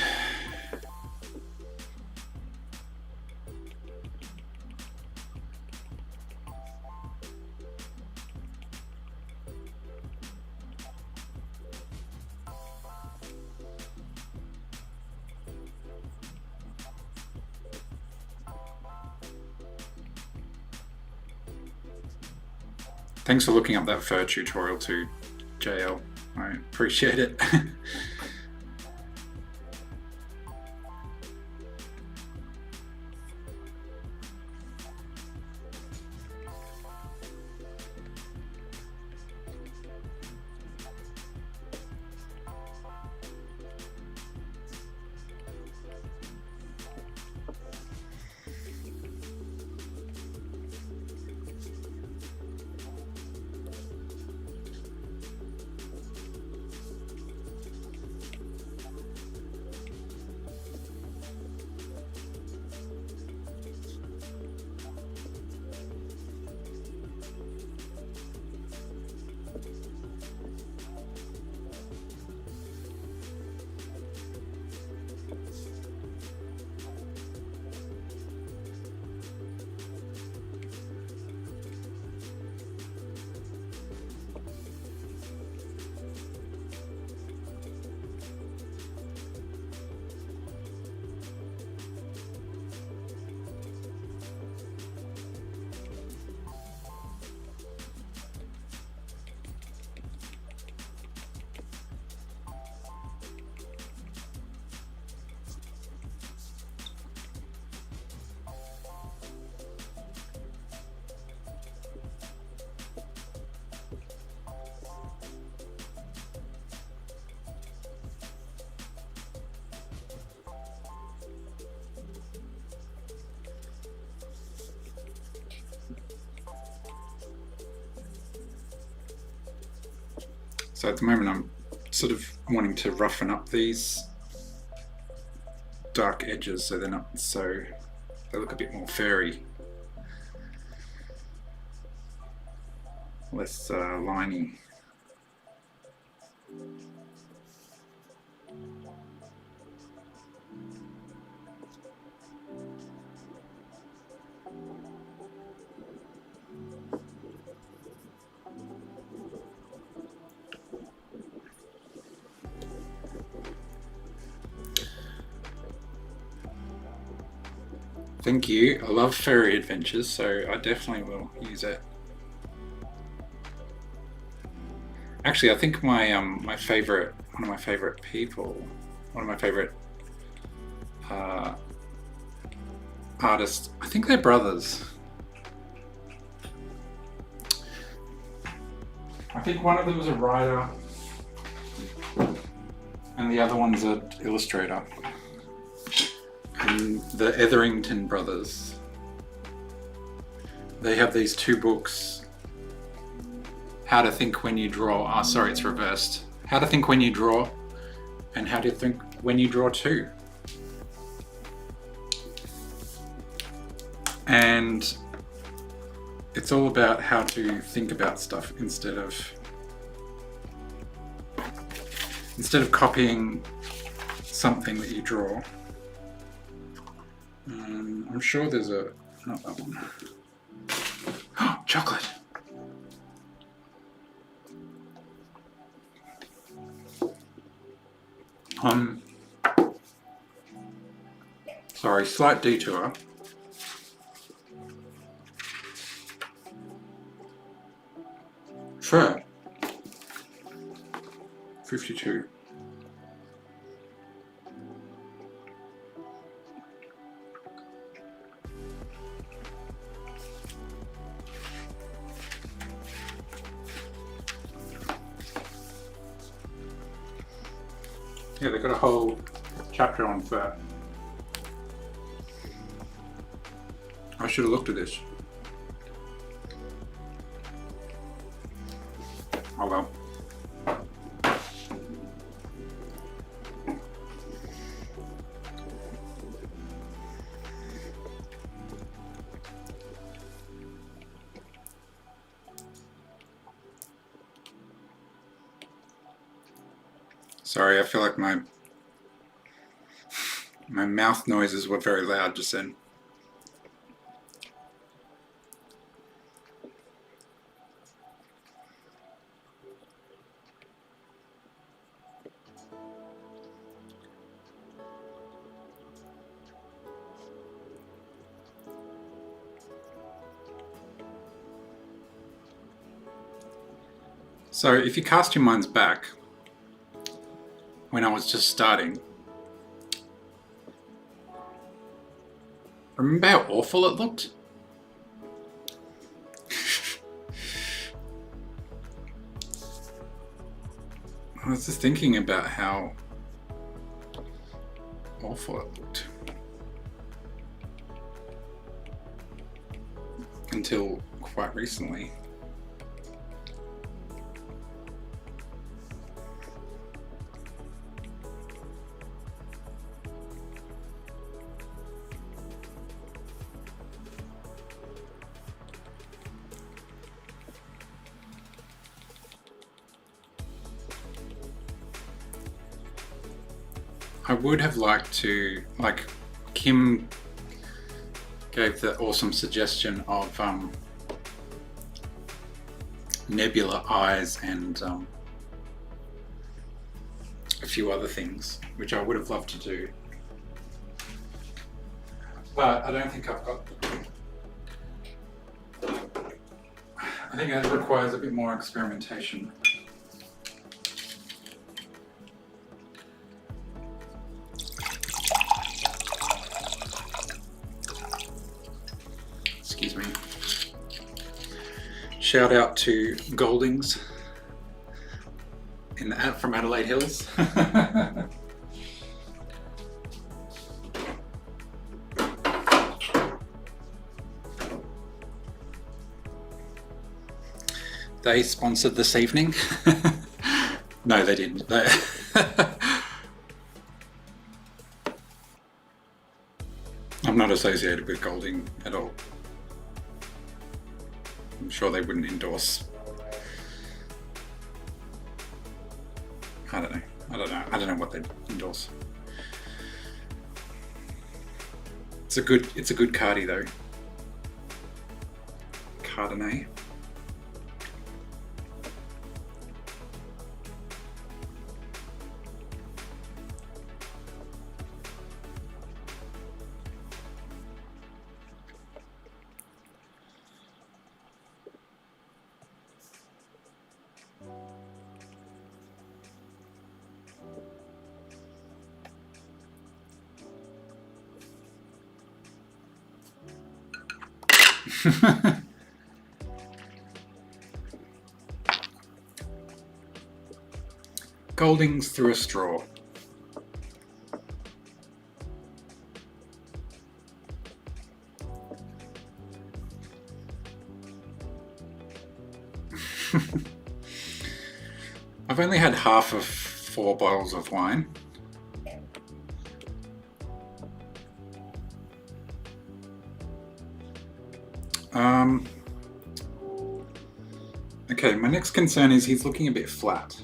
Thanks for looking up that fur tutorial too, JL. I appreciate it. So at the moment I'm sort of wanting to roughen up these dark edges so they're not so, they look a bit more furry. Less liney. Thank you. I love furry adventures, so I definitely will use it. Actually, I think my one of my favorite artists, I think they're brothers. I think one of them is a writer and the other one's an illustrator. And the Etherington brothers. They have these two books. How to Think When You Draw. Oh, sorry, it's reversed. How to Think When You Draw and How to Think When You Draw Too. And it's all about how to think about stuff instead of copying something that you draw. I'm sure there's not that one. Oh, chocolate! Sorry, slight detour. Sure. 52. Yeah, they've got a whole chapter on fur. I should have looked at this. Oh well. Sorry, I feel like my mouth noises were very loud just then. So if you cast your minds back, when I was just starting, remember how awful it looked? I was just thinking about how awful it looked. Until quite recently. I would have liked to, like, Kim gave the awesome suggestion of nebula eyes and a few other things, which I would have loved to do. But I don't think I've got... I think it requires a bit more experimentation. Excuse me. Shout out to Goldings from Adelaide Hills. They sponsored this evening. No, they didn't. I'm not associated with Golding at all. I'm sure they wouldn't endorse. I don't know. I don't know what they'd endorse. It's a good Cardi though. Chardonnay. Goldings through a straw. I've only had half of 4 bottles of wine. Okay, my next concern is he's looking a bit flat.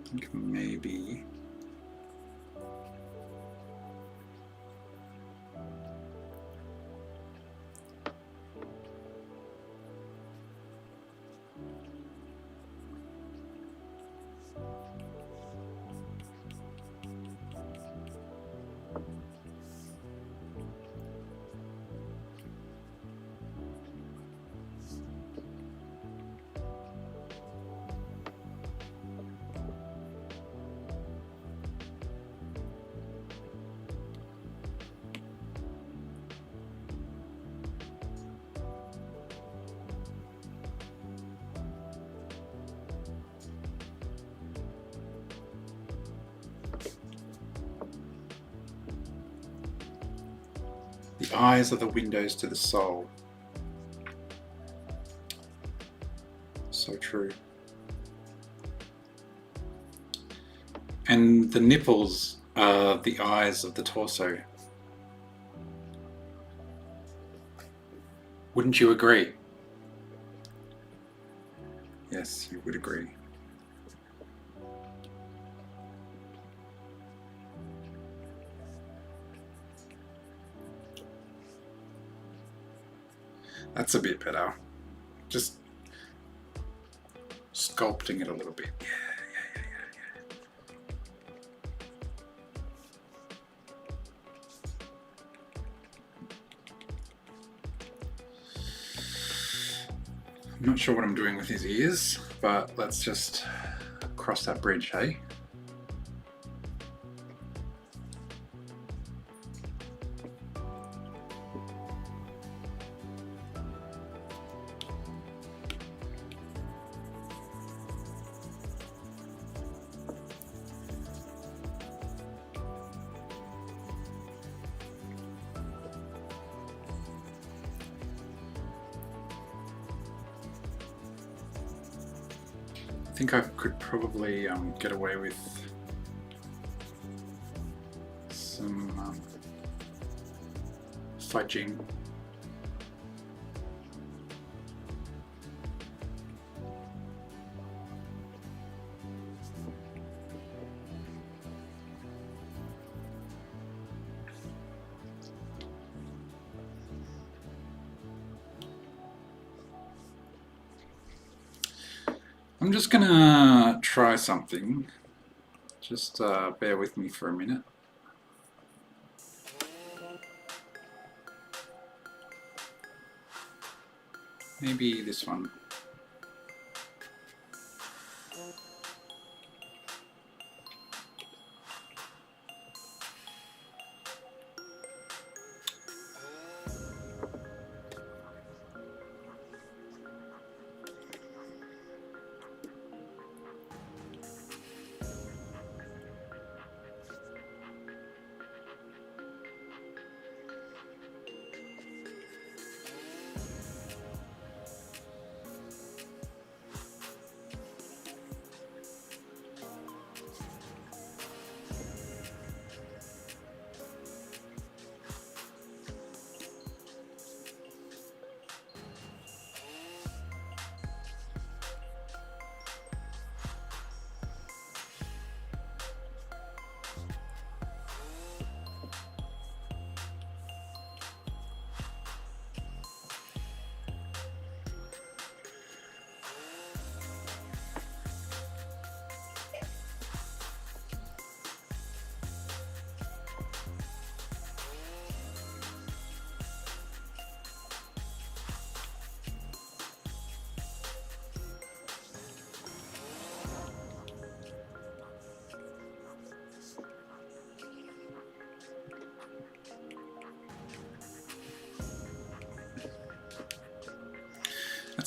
I think maybe... The eyes are the windows to the soul. So true. And the nipples are the eyes of the torso. Wouldn't you agree? Yes, you would agree. That's a bit better. Just sculpting it a little bit. Yeah. I'm not sure what I'm doing with his ears, but let's just cross that bridge, hey? I think I could probably get away with some fudging. I'm just gonna try something. Just bear with me for a minute. Maybe this one.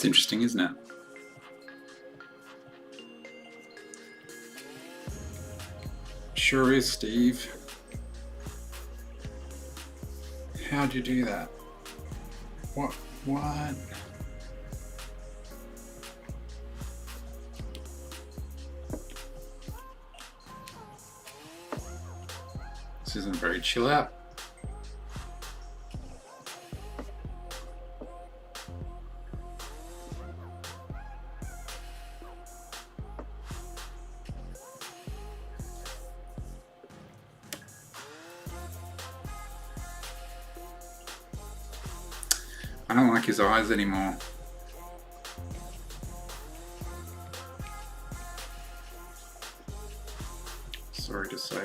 That's interesting, isn't it? Sure is, Steve. How'd you do that? What? This isn't very chill out. I don't like his eyes anymore. Sorry to say.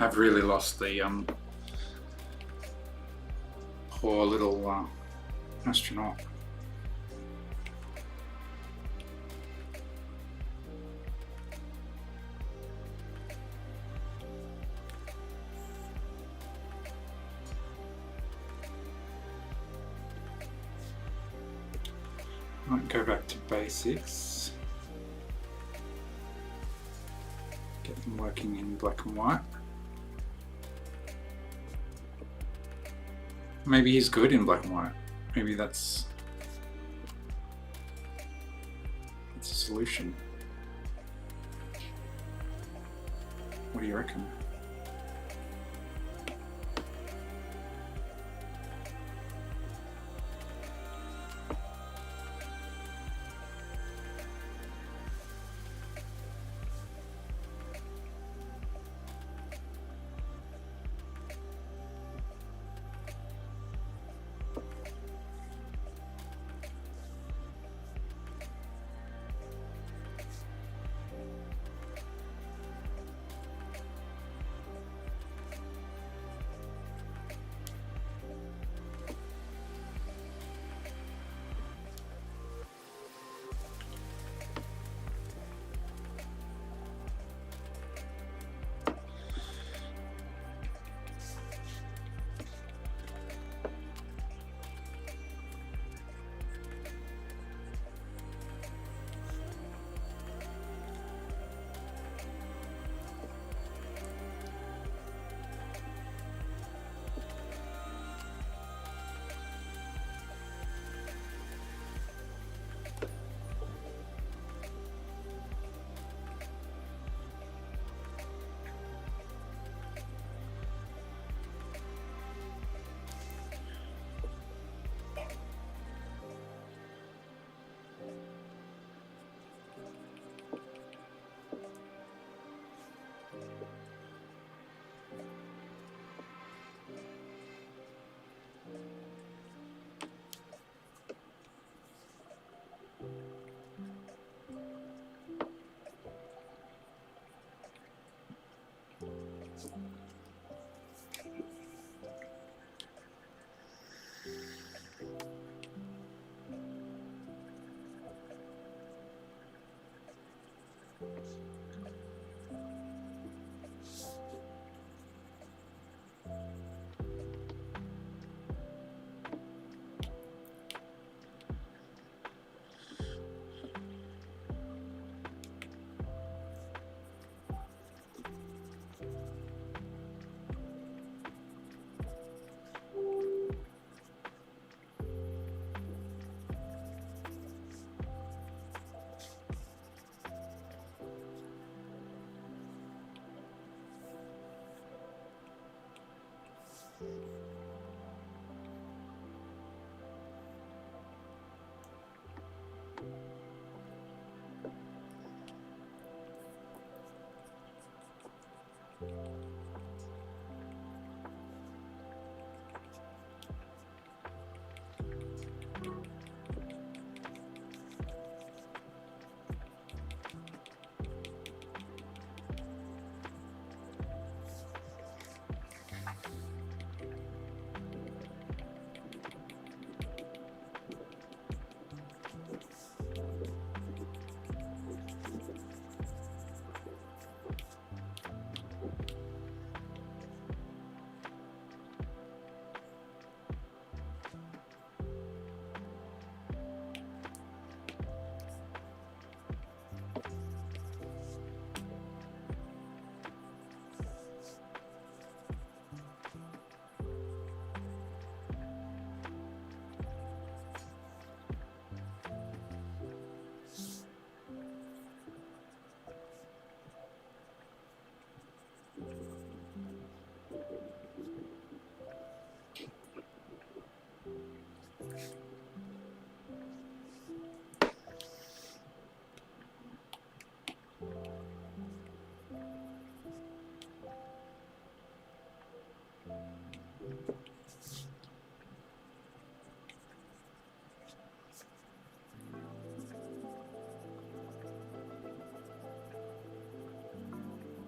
have really lost the poor little astronaut. Might go back to basics. Get them working in black and white. Maybe he's good in black and white. Maybe that's a solution. What do you reckon?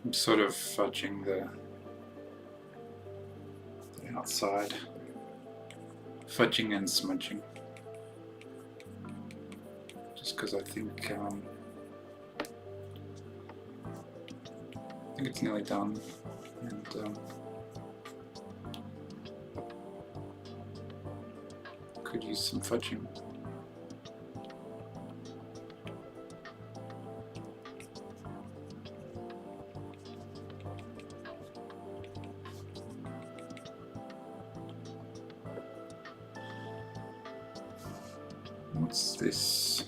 I'm sort of fudging the outside, fudging and smudging, just because I think it's nearly done, and could use some fudging. What's this?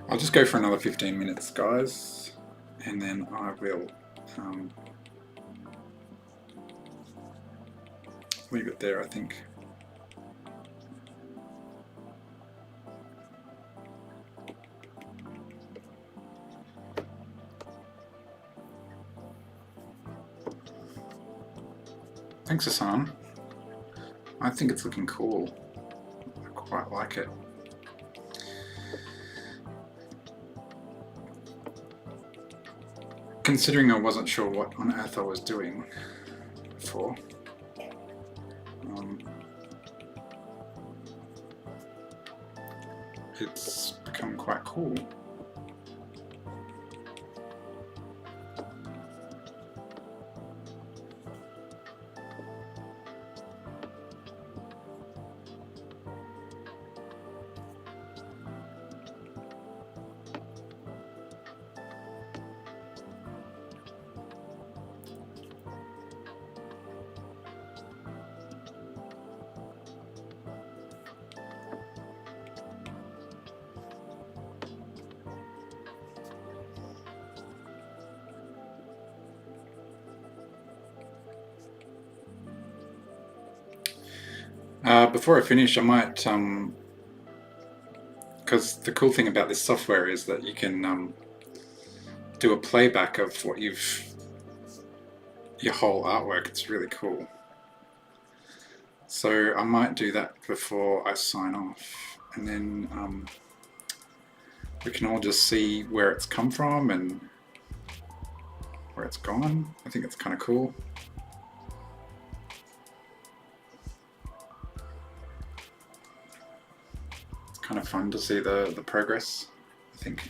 I'll just go for another 15 minutes, guys, and then I will leave it there, I think. Thanks, Hassan. I think it's looking cool. I quite like it. Considering I wasn't sure what on earth I was doing before, it's become quite cool. Before I finish, I might, because the cool thing about this software is that you can do a playback of what your whole artwork. It's really cool. So I might do that before I sign off, and then we can all just see where it's come from and where it's gone. I think it's kind of cool. Kind of fun to see the progress, I think.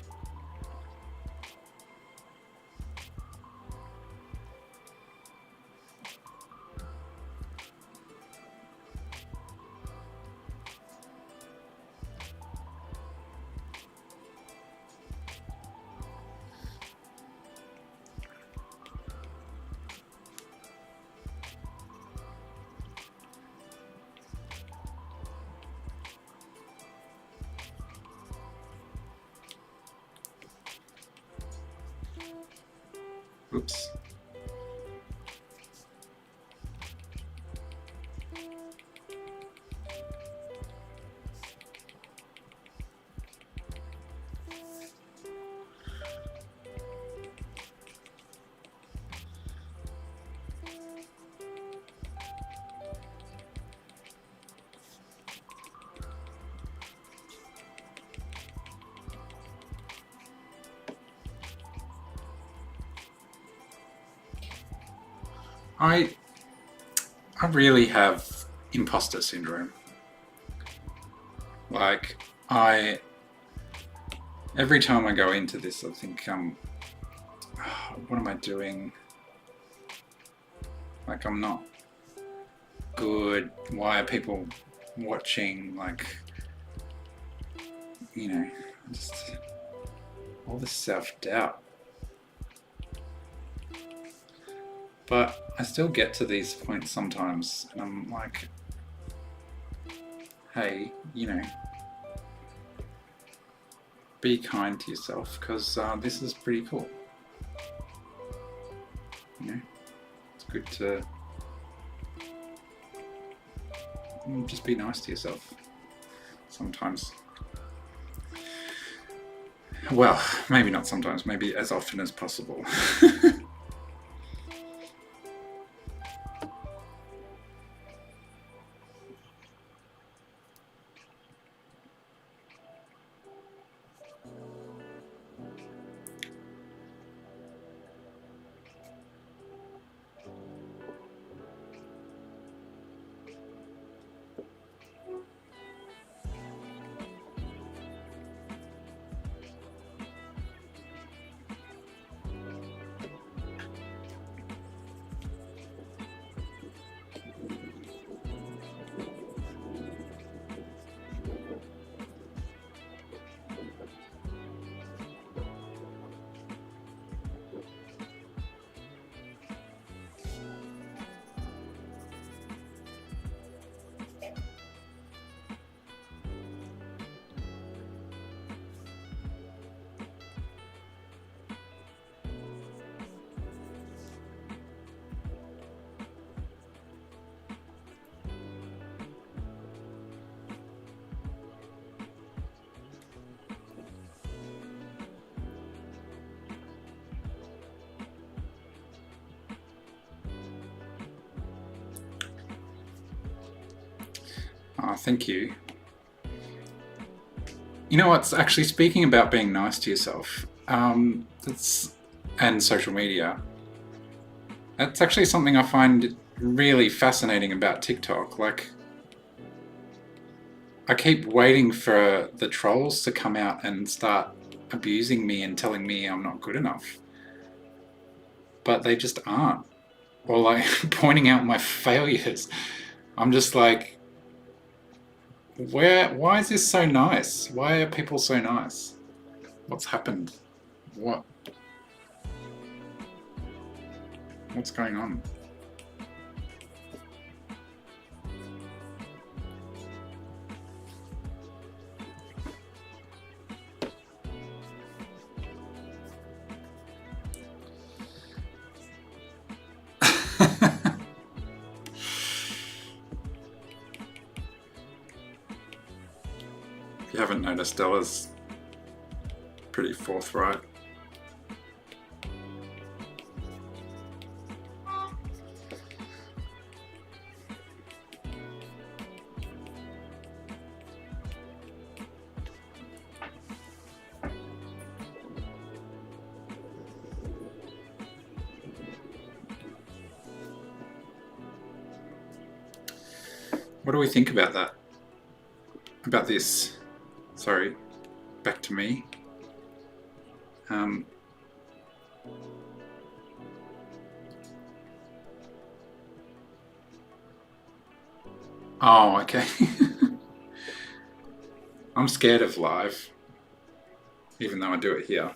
Oops. I really have imposter syndrome. Like, every time I go into this, I think, what am I doing? Like, I'm not good. Why are people watching? Like, you know, just all this self-doubt. But I still get to these points sometimes, and I'm like, hey, you know, be kind to yourself, because this is pretty cool. You know, it's good to just be nice to yourself sometimes. Well, maybe not sometimes, maybe as often as possible. Oh, thank you. You know what's actually, speaking about being nice to yourself, and social media, that's actually something I find really fascinating about TikTok. Like, I keep waiting for the trolls to come out and start abusing me and telling me I'm not good enough. But they just aren't. Or like pointing out my failures. I'm just like, why is this so nice? Why are people so nice? What's happened? What's going on? If you haven't noticed, Stella's pretty forthright. What do we think about that? About this? Sorry, back to me. Oh, okay. I'm scared of live, even though I do it here.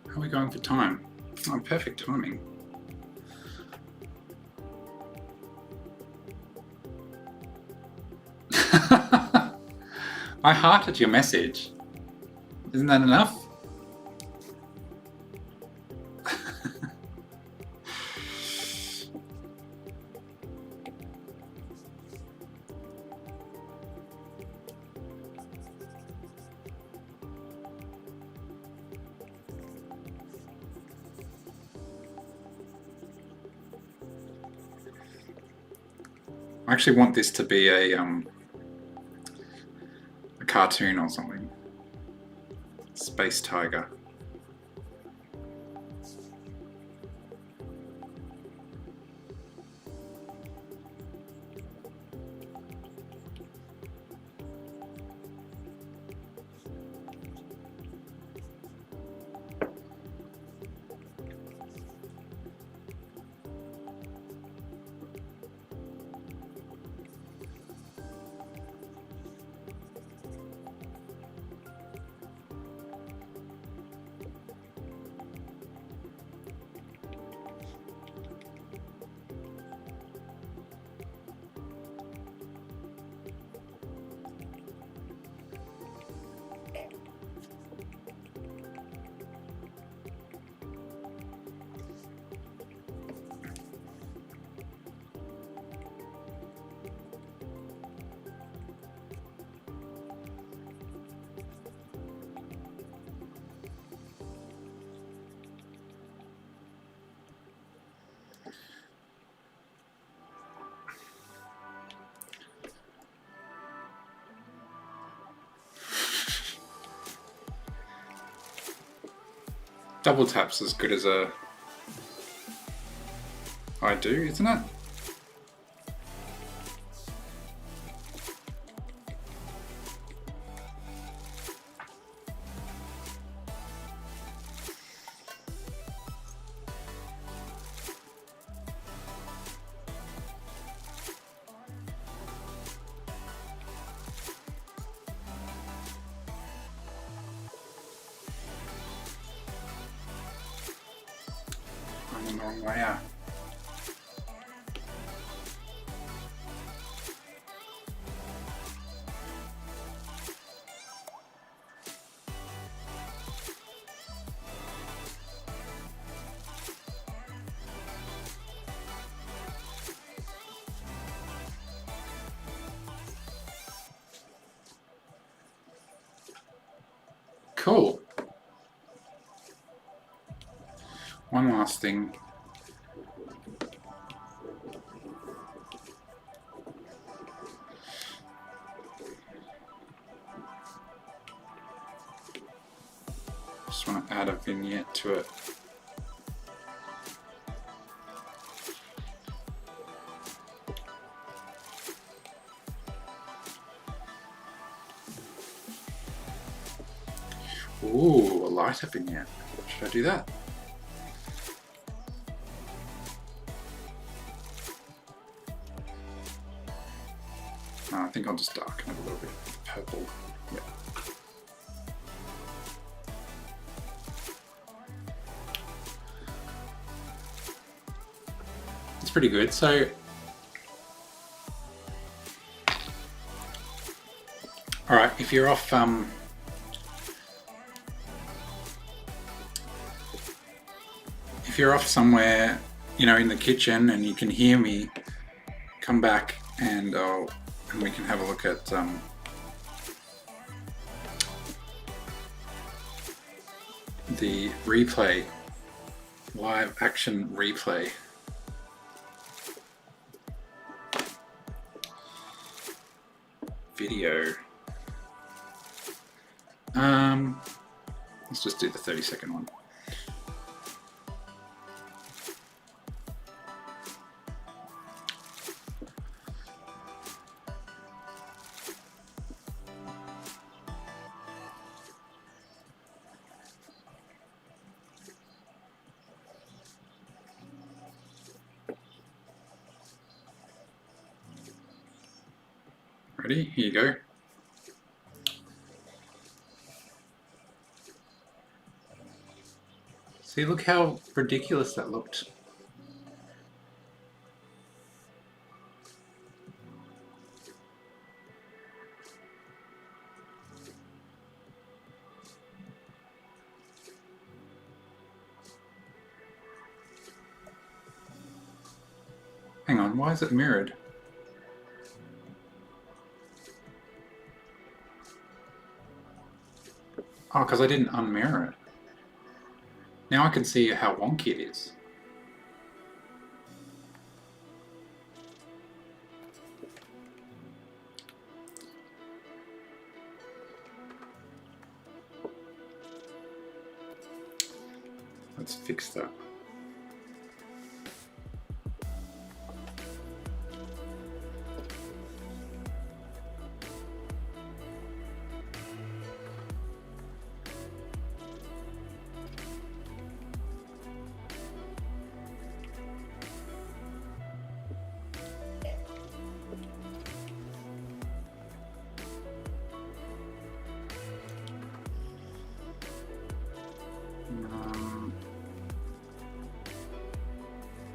How are we going for time? Oh, perfect timing. I hearted your message. Isn't that enough? I actually want this to be a cartoon or something. Space Tiger. Double tap's as good as a I do, isn't it? gone the wrong way out. Cool. One last thing. Just want to add a vignette to it. Ooh, a lighter vignette. Should I do that? I think I'll just darken it a little bit. Purple. Yeah. It's pretty good. So, all right, if you're off, somewhere, you know, in the kitchen and you can hear me, come back and we can have a look at the replay, live action replay. Video. Let's just do the 30-second one. Ready? Here you go. See, look how ridiculous that looked. Hang on, why is it mirrored? Oh, because I didn't unmirror it. Now I can see how wonky it is. Let's fix that.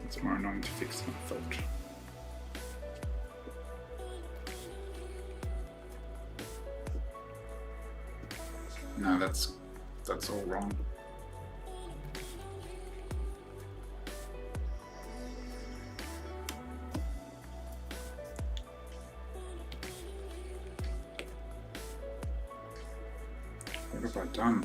It's more annoying to fix than I thought. No, that's all wrong. What have I done?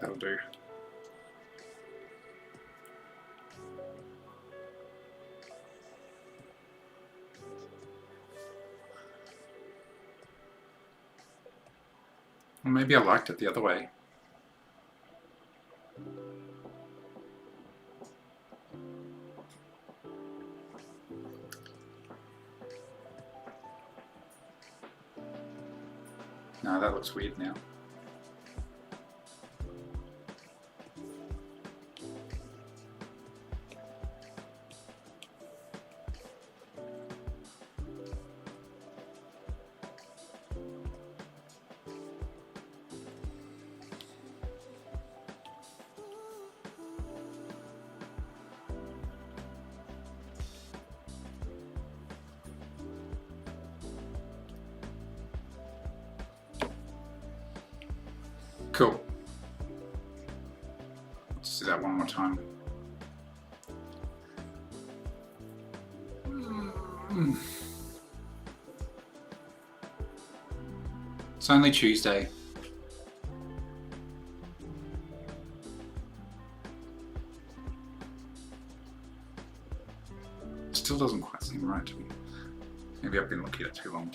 That'll do. Or maybe I liked it the other way. No, that looks weird now. Cool. Let's do that one more time. It's only Tuesday. Still doesn't quite seem right to me. Maybe I've been looking at it too long.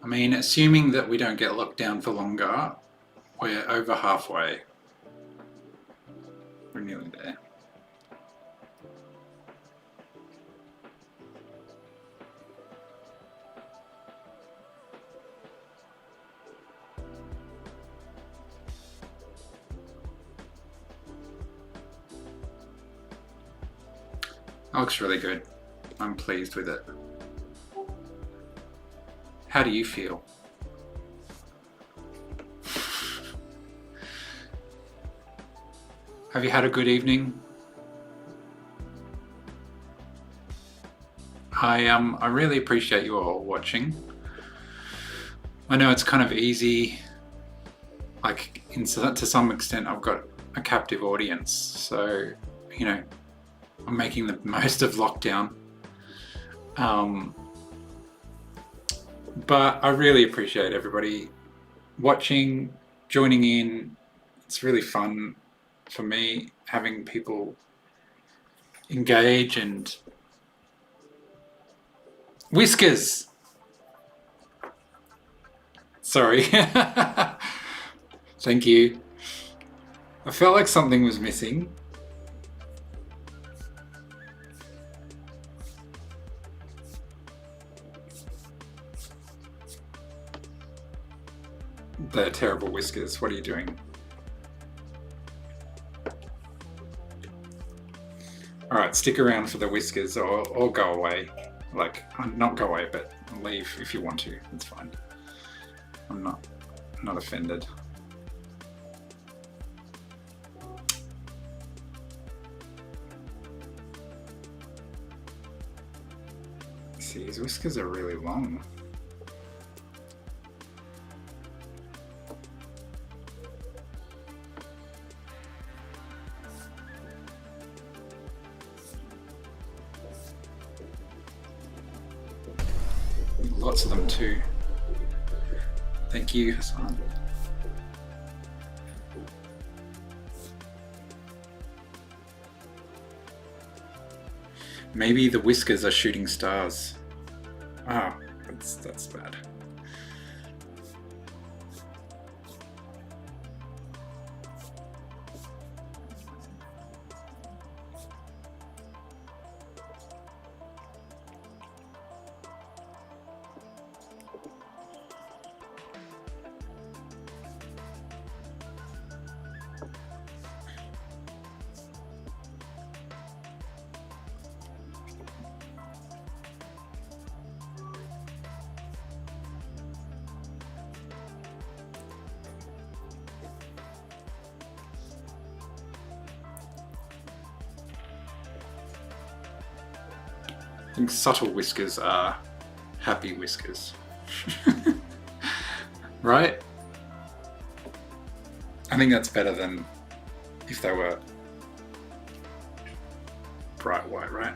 I mean, assuming that we don't get locked down for longer, we're over halfway. We're nearly there. That looks really good. I'm pleased with it. How do you feel? Have you had a good evening? I really appreciate you all watching. I know it's kind of easy, like to some extent I've got a captive audience, so you know, I'm making the most of lockdown. But I really appreciate everybody watching, joining in. It's really fun for me having people engage. And Whiskers! Sorry. Thank you. I felt like something was missing. They're terrible Whiskers. What are you doing? Alright, stick around for the Whiskers or go away. Like, not go away, but leave if you want to. It's fine. I'm not offended. See, his whiskers are really long. Lots of them too. Thank you, Hassan. Maybe the whiskers are shooting stars. Ah, that's bad. I think subtle whiskers are happy whiskers. Right? I think that's better than if they were bright white, right?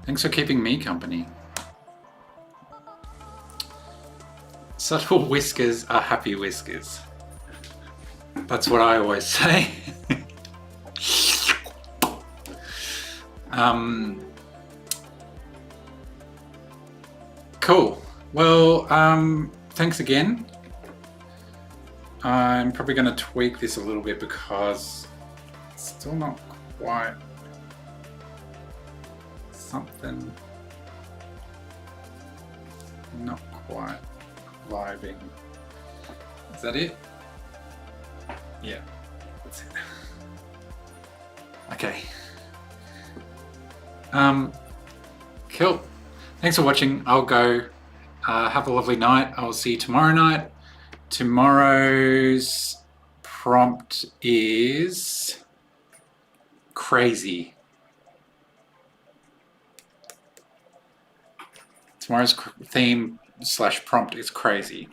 Thanks for keeping me company. Subtle whiskers are happy whiskers. That's what I always say. Cool. Well, thanks again. I'm probably going to tweak this a little bit because it's still not quite something, not quite vibing. Is that it? Yeah, that's it. Okay. Cool. Thanks for watching. I'll go. Have a lovely night. I'll see you tomorrow night. Tomorrow's prompt is crazy. Tomorrow's theme / prompt is crazy.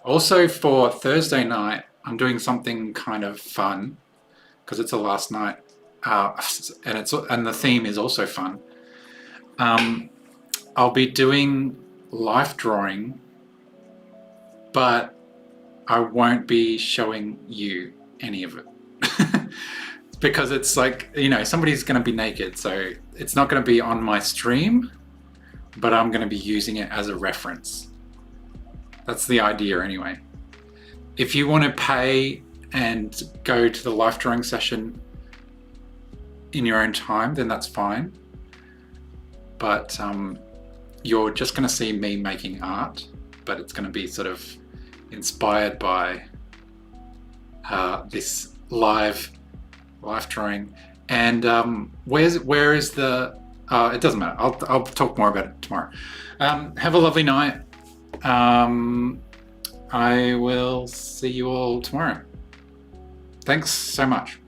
Also for Thursday night, I'm doing something kind of fun because it's the last night, and the theme is also fun. I'll be doing life drawing, but I won't be showing you any of it because it's like, you know, somebody's going to be naked, so it's not going to be on my stream, but I'm going to be using it as a reference. That's the idea anyway. If you want to pay and go to the life drawing session in your own time, then that's fine. But you're just going to see me making art, but it's going to be sort of inspired by this live drawing. And where is the? It doesn't matter. I'll talk more about it tomorrow. Have a lovely night. I will see you all tomorrow. Thanks so much.